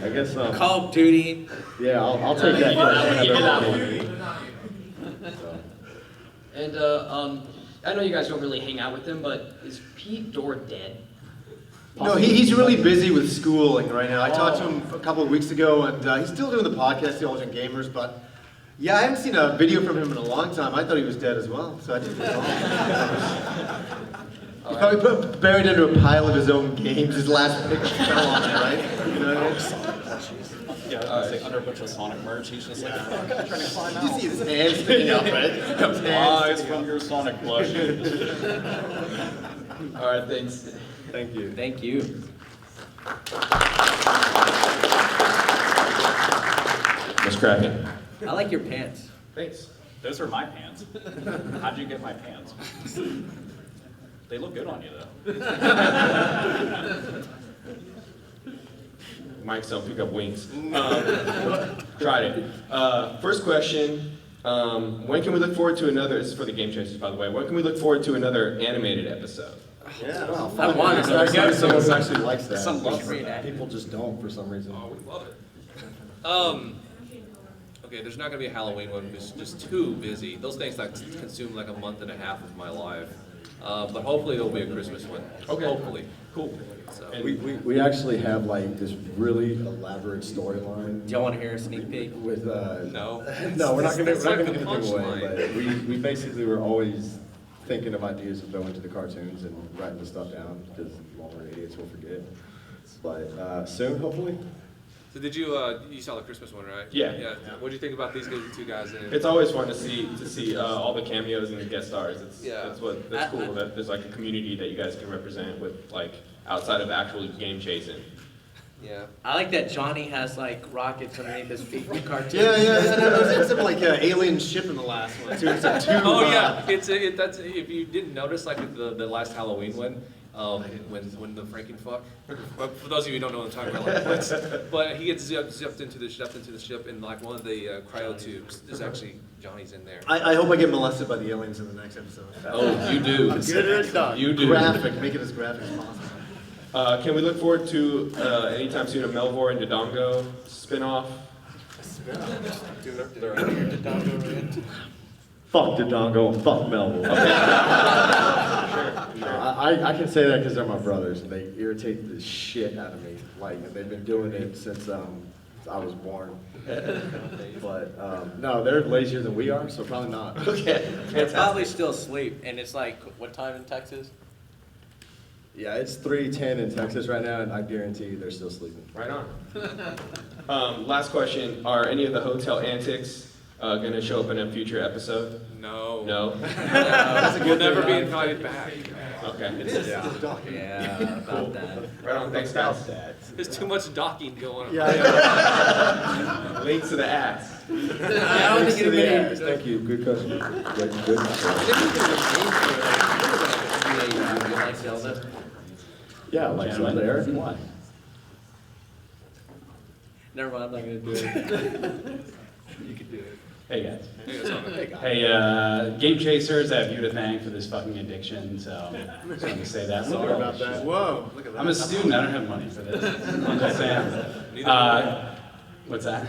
I guess Call of Duty. Yeah, I'll take that. And I know you guys don't really hang out with him, but is Pete Dorr dead? No, he's really busy with schooling right now. I talked to him a couple of weeks ago, and he's still doing the podcast, The Ultimate Gamers, but yeah, I haven't seen a video from him in a long time. I thought he was dead as well, so I didn't know. He's probably buried under a pile of his own games. His last picture fell on it, right? You know what I mean? Yeah, I was gonna say under a bunch of Sonic merch, he's just like, fuck, I'm trying to climb out. You see his hands sticking out, right? Flies from your Sonic plush. All right, thanks. Thank you. Thank you. Miss Kraken. I like your pants. Thanks. Those are my pants. How'd you get my pants? They look good on you, though. Mike's don't pick up wings. Tried it. First question. When can we look forward to another, this is for the Game Chasers, by the way, when can we look forward to another animated episode? Yeah. Well, I want it. Someone actually likes that. Some love for People just don't for some reason. Oh, we love it. Okay, there's not gonna be a Halloween one, it's just too busy. Those things like consume like a month and a half of my life. But hopefully there'll be a Christmas one. Okay. Hopefully. Cool. So. We actually have like this really elaborate storyline. Do y'all want to hear a sneak peek? With No. No, we're not gonna It's like give the anything away. punchline. But we basically were always thinking of ideas of going to the cartoons and writing the stuff down because while we're idiots, we'll forget. But soon, hopefully. So did you, you saw the Christmas one, right? Yeah. Yeah. What do you think about these two guys in it? It's always fun to see all the cameos and the guest stars. Yeah. That's cool. That there's like a community that you guys can represent with like outside of actual game chasing. Yeah. I like that Johnny has like rockets underneath his feet in the cartoon. Yeah, it was like an alien ship in the last one too. It's like two, Oh yeah, that's if you didn't notice like the last Halloween one, when the Frankenfuck. For those of you who don't know what I'm talking about, but he gets zipped into the ship, and like one of the cryo tubes is actually Johnny's in there. I hope I get molested by the aliens in the next episode. Oh, you do. Consider it done. You do. Graphic, make it as graphic as possible. Can we look forward to anytime soon a Melvor and Dodongo spinoff? Fuck Dodongo and fuck Melville. I can say that because they're my brothers. And they irritate the shit out of me. Like they've been doing it since I was born. But no, they're lazier than we are, so probably not. Okay. They're probably still asleep, and it's like what time in Texas? Yeah, it's 3:10 in Texas right now, and I guarantee you they're still sleeping. Right on. Last question: are any of the hotel antics going to show up in a future episode? No. No. We'll never be invited back. Okay. Yeah, about that. Right on. Thanks, guys. There's too much docking going on. Yeah. Links to the ass. I don't think anybody. Thank you. Good question. Good. Yeah, like Zelda, Eric. Why? Never mind, I'm not gonna do it. You can do it. Hey guys. Hey, guys. Hey, Game Chasers, I have you to thank for this fucking addiction, so just wanted to say that. Sorry about that. Whoa, look at that. I'm a student, I don't have money for this. I'm just saying. What's that?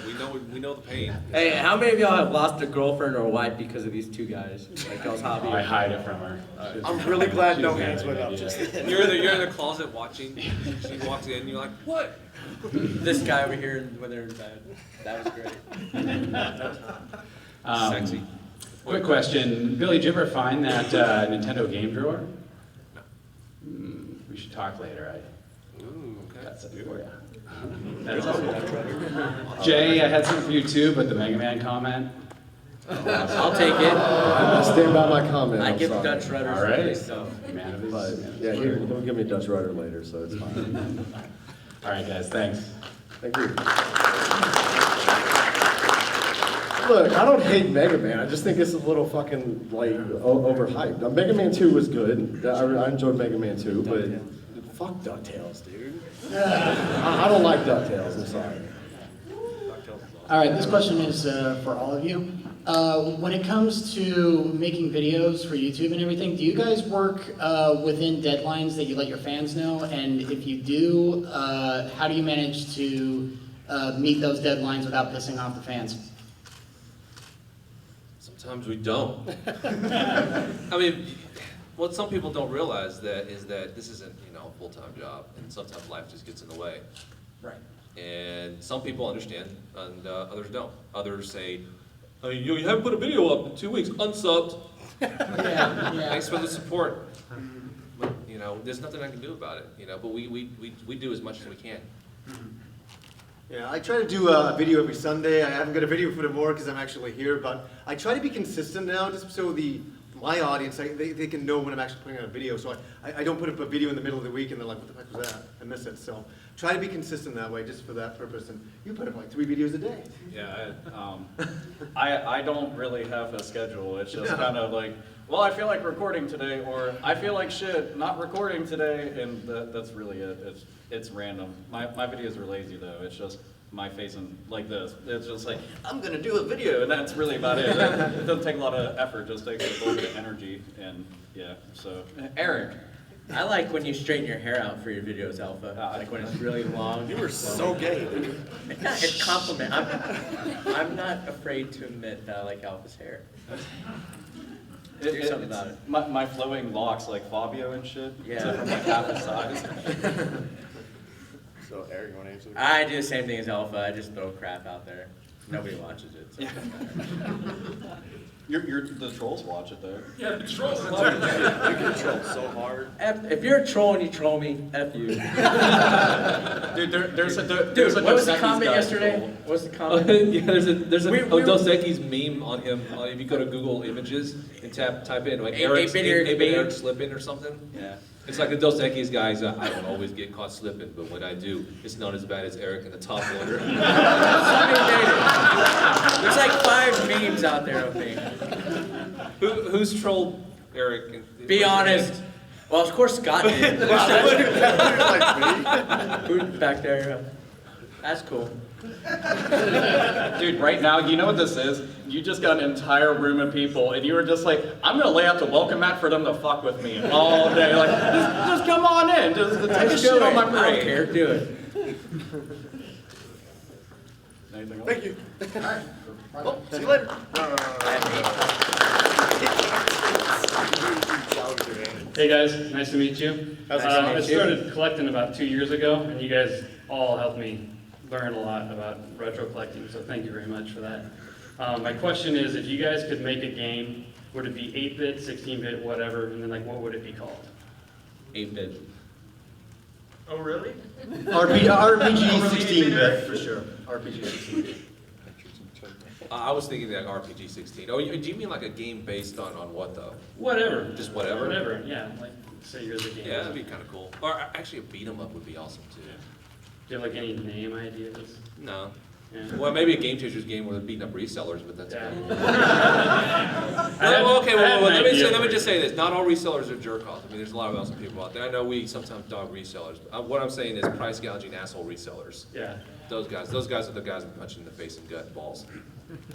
We know the pain. Hey, how many of y'all have lost a girlfriend or a wife because of these two guys? Like y'all's hobby? I hide it from her. I'm really glad no hands hands went up just then. You're in the closet watching. She walks in, and you're like, what? This guy over here when they're in bed. That was great. Sexy. Quick question. Billy, did you ever find that Nintendo game drawer? No. We should talk later. Ooh, okay. Got something for you. That's all. Jay, I had something for you too, but the Mega Man comment. I'll take it. I stand by my comment. I I'm give sorry. Dutch Rudders All right. stuff. Man of his, But man of yeah, his here, word. he'll give me a Dutch rudder later, so it's fine. All right, guys. Thanks. Thank you. Look, I don't hate Mega Man. I just think it's a little fucking like overhyped. Now, Mega Man 2 was good. I enjoyed Mega Man 2, but fuck DuckTales, dude. I don't like DuckTales. I'm sorry. All right, this question is for all of you. When it comes to making videos for YouTube and everything, do you guys work within deadlines that you let your fans know? And if you do, how do you manage to meet those deadlines without pissing off the fans? Sometimes we don't. I mean, what some people don't realize is that this isn't, a full-time job, and sometimes life just gets in the way. Right. And some people understand, and others don't. Others say, you haven't put a video up in 2 weeks, unsubbed. Yeah. Thanks for the support. But, there's nothing I can do about it, but we do as much as we can. Yeah, I try to do a video every Sunday. I haven't got a video for tomorrow because I'm actually here, but I try to be consistent now just so the my audience, they can know when I'm actually putting out a video. So I don't put up a video in the middle of the week and they're like, what the heck was that? I miss it. So try to be consistent that way, just for that purpose. And you put up like 3 videos a day. Yeah, I don't really have a schedule. It's just kind of like, well, I feel like recording today, or I feel like shit, not recording today, and that's really it. It's random. My videos are lazy though. It's just my face and like this. It's just like, I'm gonna do a video, and that's really about it. It doesn't take a lot of effort, just takes a little bit of energy, and yeah, so. Eric, I like when you straighten your hair out for your videos, Alpha. Like when it's really long. You were so gay, dude. It's a compliment. I'm not afraid to admit that I like Alpha's hair. Do something about it. My flowing locks like Fabio and shit. Yeah. Except from like half the size. So Eric, you want to answer? I do the same thing as Alpha. I just throw crap out there. Nobody watches it. So it doesn't matter. The trolls watch it though. Yeah, the trolls love it. You get trolled so hard. If you're a troll and you troll me, F you. Dude, there's a what was the Dos Equis comment guy yesterday? troll. What's the comment? Yeah, there's a Dos Equis meme on him. If you go to Google Images and type in like Eric slipping or something. Yeah. It's like the Dos Equis guys. I don't always get caught slipping, but when I do, it's not as bad as Eric in the top order. There's like 5 memes out there of me. Who's trolled Eric? Be honest. Well, of course Scott did. Who's back there? That's cool. Dude, right now, you know what this is? You just got an entire room of people, and you were just like, I'm gonna lay out the welcome mat for them to fuck with me all day. Like, just come on in, just take a shit on my parade. I don't care, do it. Anything else? Thank you. All right. Well, see you later. Hey guys, nice to meet you. I started collecting about 2 years ago, and you guys all helped me learn a lot about retro collecting, so thank you very much for that. My question is, if you guys could make a game, would it be 8-bit, 16-bit, whatever, and then like what would it be called? 8-bit. Oh, really? RPG 16-bit for sure. RPG 16-bit. I was thinking like RPG 16. Oh, do you mean like a game based on what though? Whatever. Just whatever? Whatever, yeah. Like, say you're the game. Yeah, that'd be kind of cool. Or actually, a beat 'em up would be awesome too. Do you have like any name ideas? No. Yeah. Well, maybe a Game Changers game where they're beating up resellers, but that's Yeah. okay. Well, let me just say this: not all resellers are jerk offs. I mean, there's a lot of awesome people out there. I know we sometimes dog resellers. What I'm saying is price gouging asshole resellers. Yeah. Those guys are the guys that punch in the face and gut and balls.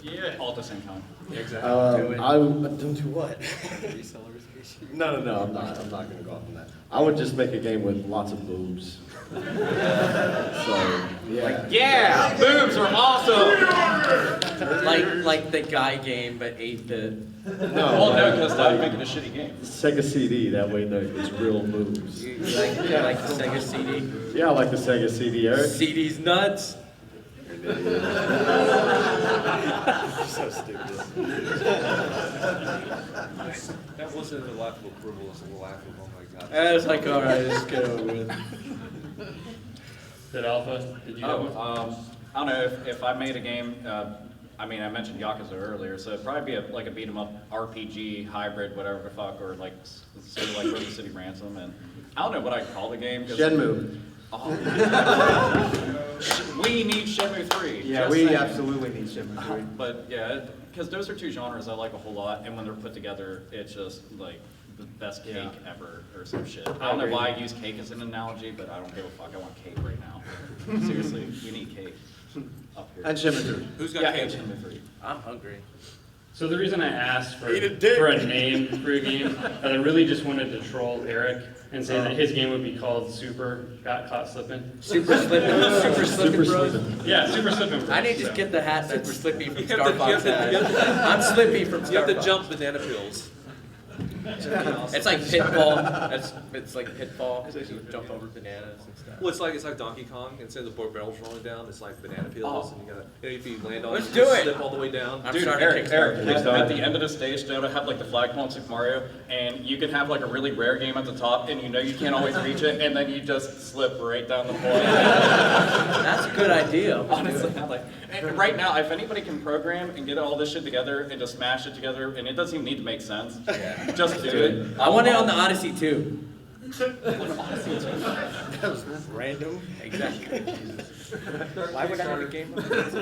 Yeah. All at the same time. Exactly. Don't do what? No, I'm not going to go off on that. I would just make a game with lots of boobs. So, yeah. Yeah, boobs are awesome. Like the guy game, but 8-bit. Well, no, because that would make it a shitty game. Sega CD, that way it's real moves. You like the Sega CD? Yeah, I like the Sega CD, Eric. CD's nuts. So stupid. That wasn't a laughable approval. It was a laughable. Oh my god. I was like, all right, let's get over with. Did Alpha? Did you have one? I don't know if I made a game. I mean, I mentioned Yakuza earlier, so it'd probably be like a beat 'em up RPG hybrid, whatever the fuck, or like sort of like River City Ransom, and I don't know what I'd call the game. Shenmue. Oh. We need Shenmue 3. Yeah, just we saying. absolutely need Shenmue 3. But yeah, because those are 2 genres I like a whole lot, and when they're put together, it's just like the best cake ever, or some shit. I don't know why I use cake as an analogy, but I don't give a fuck. I want cake right now. Seriously, we need cake up here. And Shenmue 3. Who's got cake? And Shenmue 3. I'm hungry. So the reason I asked for Eat a dick. a name for a game, I really just wanted to troll Eric and say that his game would be called Super Got Caught Slipping. Super Slippin', Super Slippin' Bros. Yeah, Super Slippin' Bros. I need to just get the hat that Slippy from You have to- Starbucks has. I'm Slippy from Starbucks. You have to jump banana pills. It's like Pitfall. It's like Pitfall. You jump over bananas and stuff. Well, it's like Donkey Kong. Instead of the barrels rolling down, it's like banana peels, and you gotta. If you land on Let's it, do you just it. slip all the way down. Dude, Eric, at the end of the stage, they'll have like the flagpole in Super Mario, and you can have like a really rare game at the top, and you know you can't always reach it, and then you just slip right down the floor. That's a good idea. Honestly, and right now, if anybody can program and get all this shit together and just smash it together, and it doesn't even need to make sense, just do it. I want it on the Odyssey too. That was Random? Exactly. Why would I have a game like this?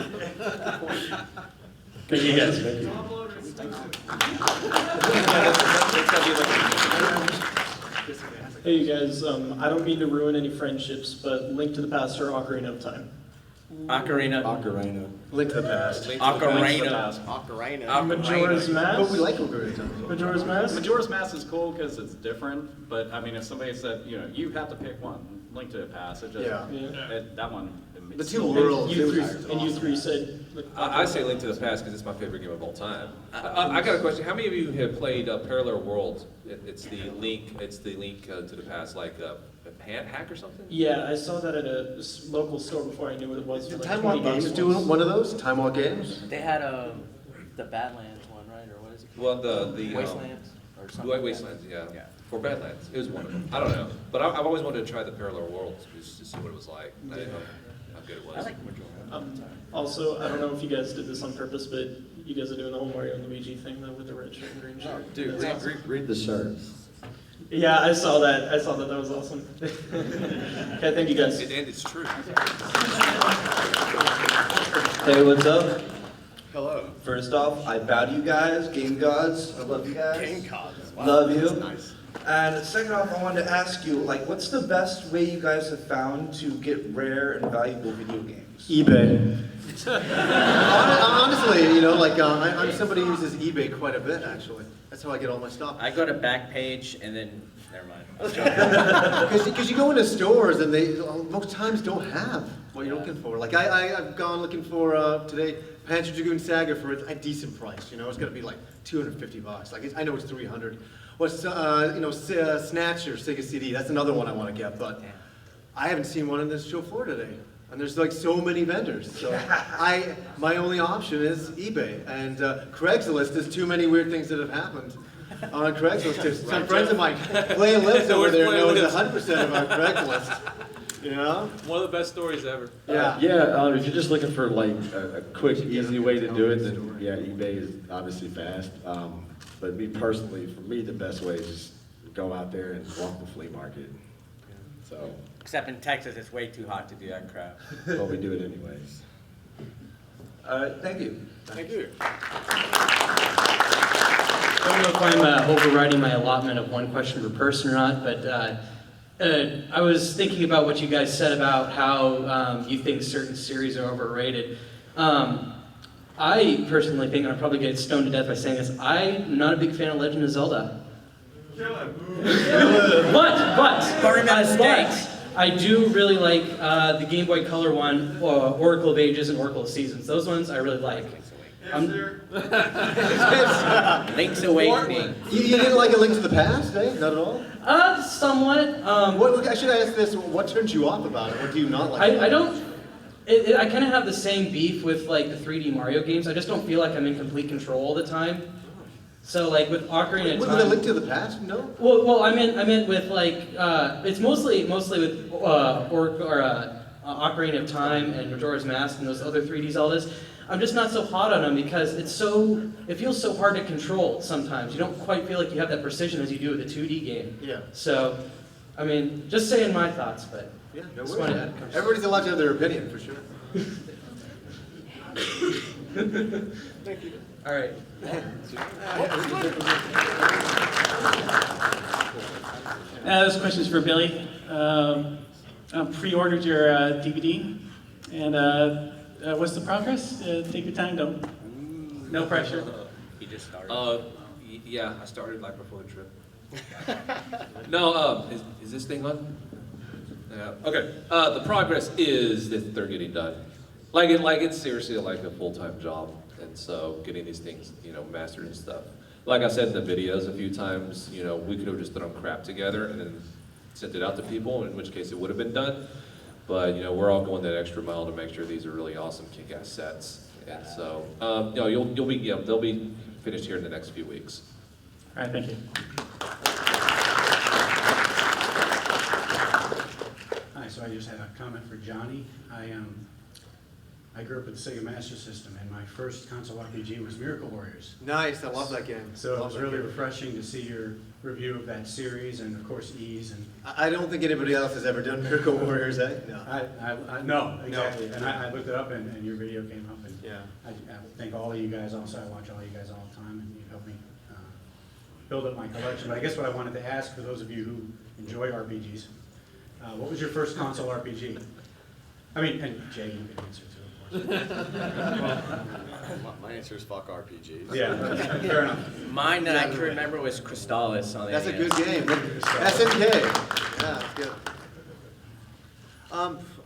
Thank you guys. Hey you guys, I don't mean to ruin any friendships, but Link to the Past or Ocarina of Time? Ocarina. Ocarina. Link to the Past. Ocarina. Majora's Mask? But we like Ocarina of Time. Majora's Mask? Majora's Mask is cool because it's different, but I mean, if somebody said, you know, you have to pick one, Link to the Past, it just, that one. The two worlds. And you three said... I say Link to the Past because it's my favorite game of all time. I got a question. How many of you have played Parallel Worlds? It's the Link to the Past, like a hack or something? Yeah, I saw that at a local store before I knew what it was. For like Time Walk 20 Games bucks doing once. one of those? Time Walk Games? They had the Badlands one, right? Or what is it? Well, the Wastelands or something. Like Wastelands, yeah. Or Badlands. It was one of them. I don't know, but I've always wanted to try the Parallel Worlds just to see what it was like. I didn't know how good it was. I like Majora. Also, I don't know if you guys did this on purpose, but you guys are doing the whole Mario and Luigi thing though, with the red shirt and green shirt. Dude, read the shirts. Yeah, I saw that. I saw that. That was awesome. Okay, thank you guys. And it's true. Hey, what's up? Hello. First off, I bow to you guys, game gods. I love you guys. Game gods. Wow. Love you. That's nice. And second off, I wanted to ask you, like, what's the best way you guys have found to get rare and valuable video games? eBay. Honestly, you know, like I'm somebody who uses eBay quite a bit. Actually, that's how I get all my stuff. I go to Backpage and then never mind. Because you go into stores and they most times don't have what you're looking for. Like I've gone looking for today Panzer Dragoon Saga for a decent price. You know, it's gonna be like $250. Like I know it's 300. What's Snatcher Sega CD? That's another one I want to get, but I haven't seen one in this show floor today. And there's like so many vendors. So my only option is eBay. And Craigslist, there's too many weird things that have happened on Craigslist. Some friends of mine, Clay lives over there, knows 100% about Craigslist. You know? One of the best stories ever. Yeah. If you're just looking for like a quick, easy way to do it, then yeah, eBay is obviously fast. But me personally, for me, the best way is just go out there and walk the flea market. So. Except in Texas, it's way too hot to do that crap. Well, we do it anyways. Thank you. Thank you. I don't know if I'm overriding my allotment of one question per person or not, but I was thinking about what you guys said about how you think certain series are overrated. I personally think, and I'll probably get stoned to death by saying this, I'm not a big fan of Legend of Zelda. But I do really like the Game Boy Color one, Oracle of Ages and Oracle of Seasons. Those ones I really like. Link's Awakening. You didn't like A Link to the Past, eh? Not at all? Somewhat. I should ask this, what turns you off about it? What do you not like? I don't... I kind of have the same beef with like the 3D Mario games. I just don't feel like I'm in complete control all the time. So like with Ocarina of Time... With A Link to the Past? No? Well, I meant with like, it's mostly with Ocarina of Time and Majora's Mask and those other 3D Zeldas. I'm just not so hot on them because it feels so hard to control sometimes. You don't quite feel like you have that precision as you do with a 2D game. Yeah. So, I mean, just saying my thoughts, but... Yeah, no worries. Everybody's allowed to have their opinion, for sure. Thank you. All right. This question's for Billy. I pre-ordered your DVD, and what's the progress? Take your time, no pressure. He just started. Yeah, I started like before the trip. No, is this thing on? Okay. The progress is that they're getting done. It's seriously like a full-time job, and so getting these things, mastered and stuff. like I said in the videos a few times, you know, we could have just thrown crap together and then sent it out to people, in which case it would have been done. But, you know, we're all going that extra mile to make sure these are really awesome kick-ass sets. And so, you know, they'll be finished here in the next few weeks. All right, thank you. Hi, so I just had a comment for Johnny. I grew up with the Sega Master System, and my first console RPG was Miracle Warriors. Nice, I love that game. So it was really refreshing to see your review of that series, and of course Ease. And I don't think anybody else has ever done Miracle Warriors, eh? No. No, exactly. And I looked it up, and your video came up, and yeah. I thank all of you guys. Also, I watch all you guys all the time, and you help me build up my collection. But I guess what I wanted to ask for those of you who enjoy RPGs, what was your first console RPG? I mean, and Jay, you can answer too. My answer is fuck RPGs. Yeah, fair enough. Mine that I can remember was Crystallis on the That's a NES. good game. SNK. Yeah, it's good.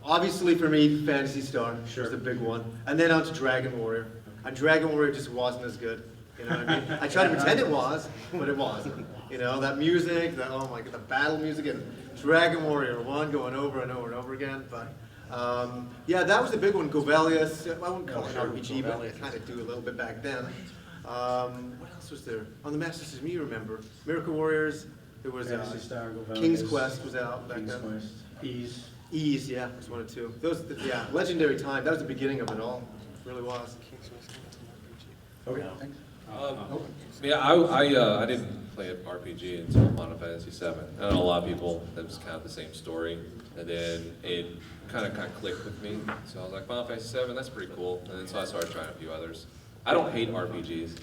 Obviously for me, Phantasy Star was the big one. And then on to Dragon Warrior. And Dragon Warrior just wasn't as good. You know what I mean? I tried to pretend it was, but it wasn't. You know, that music, oh my god, the battle music, and Dragon Warrior 1 going over and over and over again. But yeah, that was the big one. Govelius. I wouldn't call it an RPG, but I kind of do a little bit back then. What else was there? On the Master System, you remember. Miracle Warriors. There was Phantasy Star, Govelius, King's Quest was out back King's then. Quest, Ease. Ease, yeah, was one or two. Those, yeah, legendary time. That was the beginning of it all. It really was. Okay, thanks. Yeah, I didn't play an RPG until Final Fantasy VII. I know a lot of people, that was kind of the same story. And then it kind of clicked with me. So I was like, Final Fantasy VII, that's pretty cool. And then so I started trying a few others. I don't hate RPGs.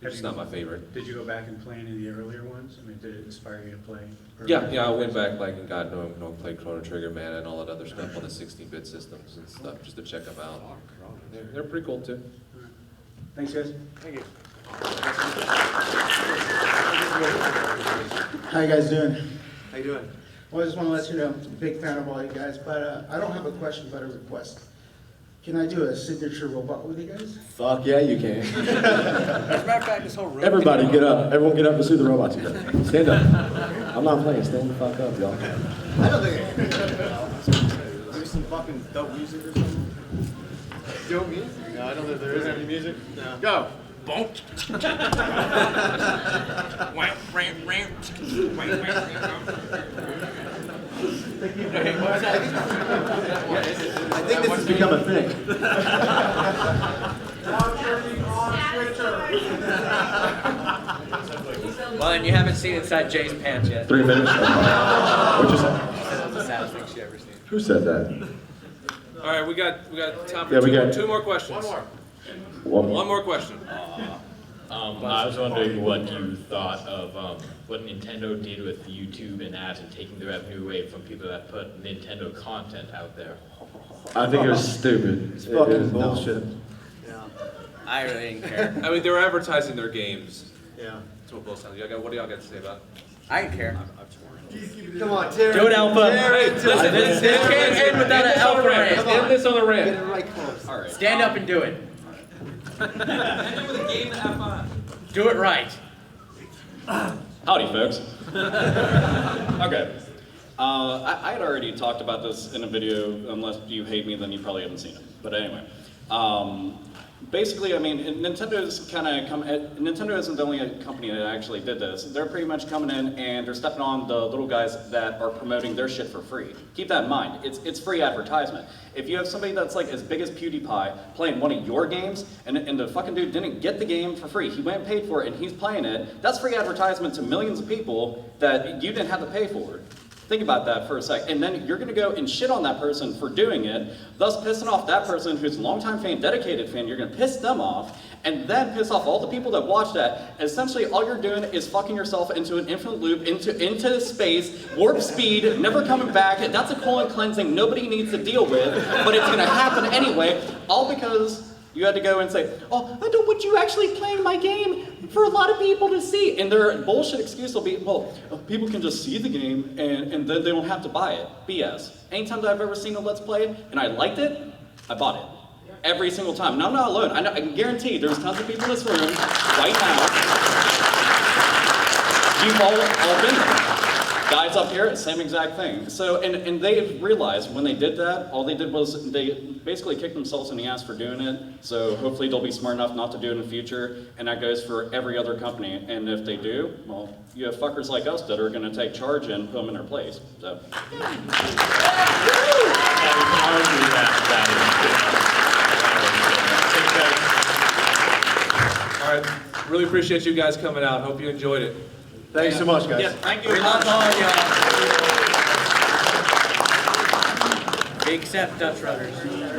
It's just not my favorite. Did you go back and play any of the earlier ones? I mean, did it inspire you to play? Yeah, I went back and got no play Chrono Trigger, Mana, and all that other stuff on the 16-bit systems and stuff, just to check them out. They're pretty cool too. Thanks, guys. Thank you. How you guys doing? How you doing? Well, I just want to let you know I'm a big fan of all you guys, but I don't have a question, but a request. Can I do a signature robot with you guys? Fuck yeah, you can. As a matter of fact, this whole room. Everybody get up. Everyone get up. Let's do the robot together. Stand up. I'm not playing. Stand the fuck up, y'all. I don't think maybe some fucking dope music or something. Dope music? No, I don't think there is any music. No. Go. Bonk. I think this has become a thing. Well, and you haven't seen inside Jay's pants yet. 3 minutes. What'd you say? That's the saddest thing she ever seen. Who said that? All right, we got time for Yeah, we got- two more questions. One more question. I was wondering what you thought of what Nintendo did with YouTube and ads and taking the revenue away from people that put Nintendo content out there. I think it was stupid. It's It fucking is dumb. bullshit. Yeah. I really didn't care. I mean, they were advertising their games. Yeah. That's what both sounds. What do y'all got to say about it? I didn't care. Come on, Terry. Do it, Alpha. Hey, listen, This can't end without an Alpha rant. End this on a rant. Get it right close. All right. Stand up and do it. Do it right. Howdy, folks. Okay. I had already talked about this in a video. Unless you hate me, then you probably haven't seen it. But anyway, basically, I mean, Nintendo's Nintendo isn't the only company that actually did this. They're pretty much coming in and they're stepping on the little guys that are promoting their shit for free. Keep that in mind. It's free advertisement. If you have somebody that's like as big as PewDiePie playing one of your games, and the fucking dude didn't get the game for free, he went and paid for it, and he's playing it, that's free advertisement to millions of people that you didn't have to pay for. Think about that for a sec. And then you're gonna go and shit on that person for doing it, thus pissing off that person who's a longtime fan, dedicated fan. You're gonna piss them off, and then piss off all the people that watch that. Essentially, all you're doing is fucking yourself into an infinite loop, into space, warp speed, never coming back. That's a colon cleansing nobody needs to deal with, but it's gonna happen anyway, all because you had to go and say, oh, I don't want you actually playing my game for a lot of people to see. And their bullshit excuse will be, well, people can just see the game and then they don't have to buy it. BS. Anytime that I've ever seen a Let's Play and I liked it, I bought it. Every single time. And I'm not alone. I can guarantee there's tons of people in this room right now You've all been there. Guys up here, same exact thing. So, and they realized when they did that, all they did was they basically kicked themselves in the ass for doing it. So hopefully they'll be smart enough not to do it in the future. And that goes for every other company. And if they do, well, you have fuckers like us that are going to take charge and put them in their place. So. All right, really appreciate you guys coming out. Hope you enjoyed it. Thanks so much, guys. Yeah, thank you. We love all y'all. Except Dutch Runners.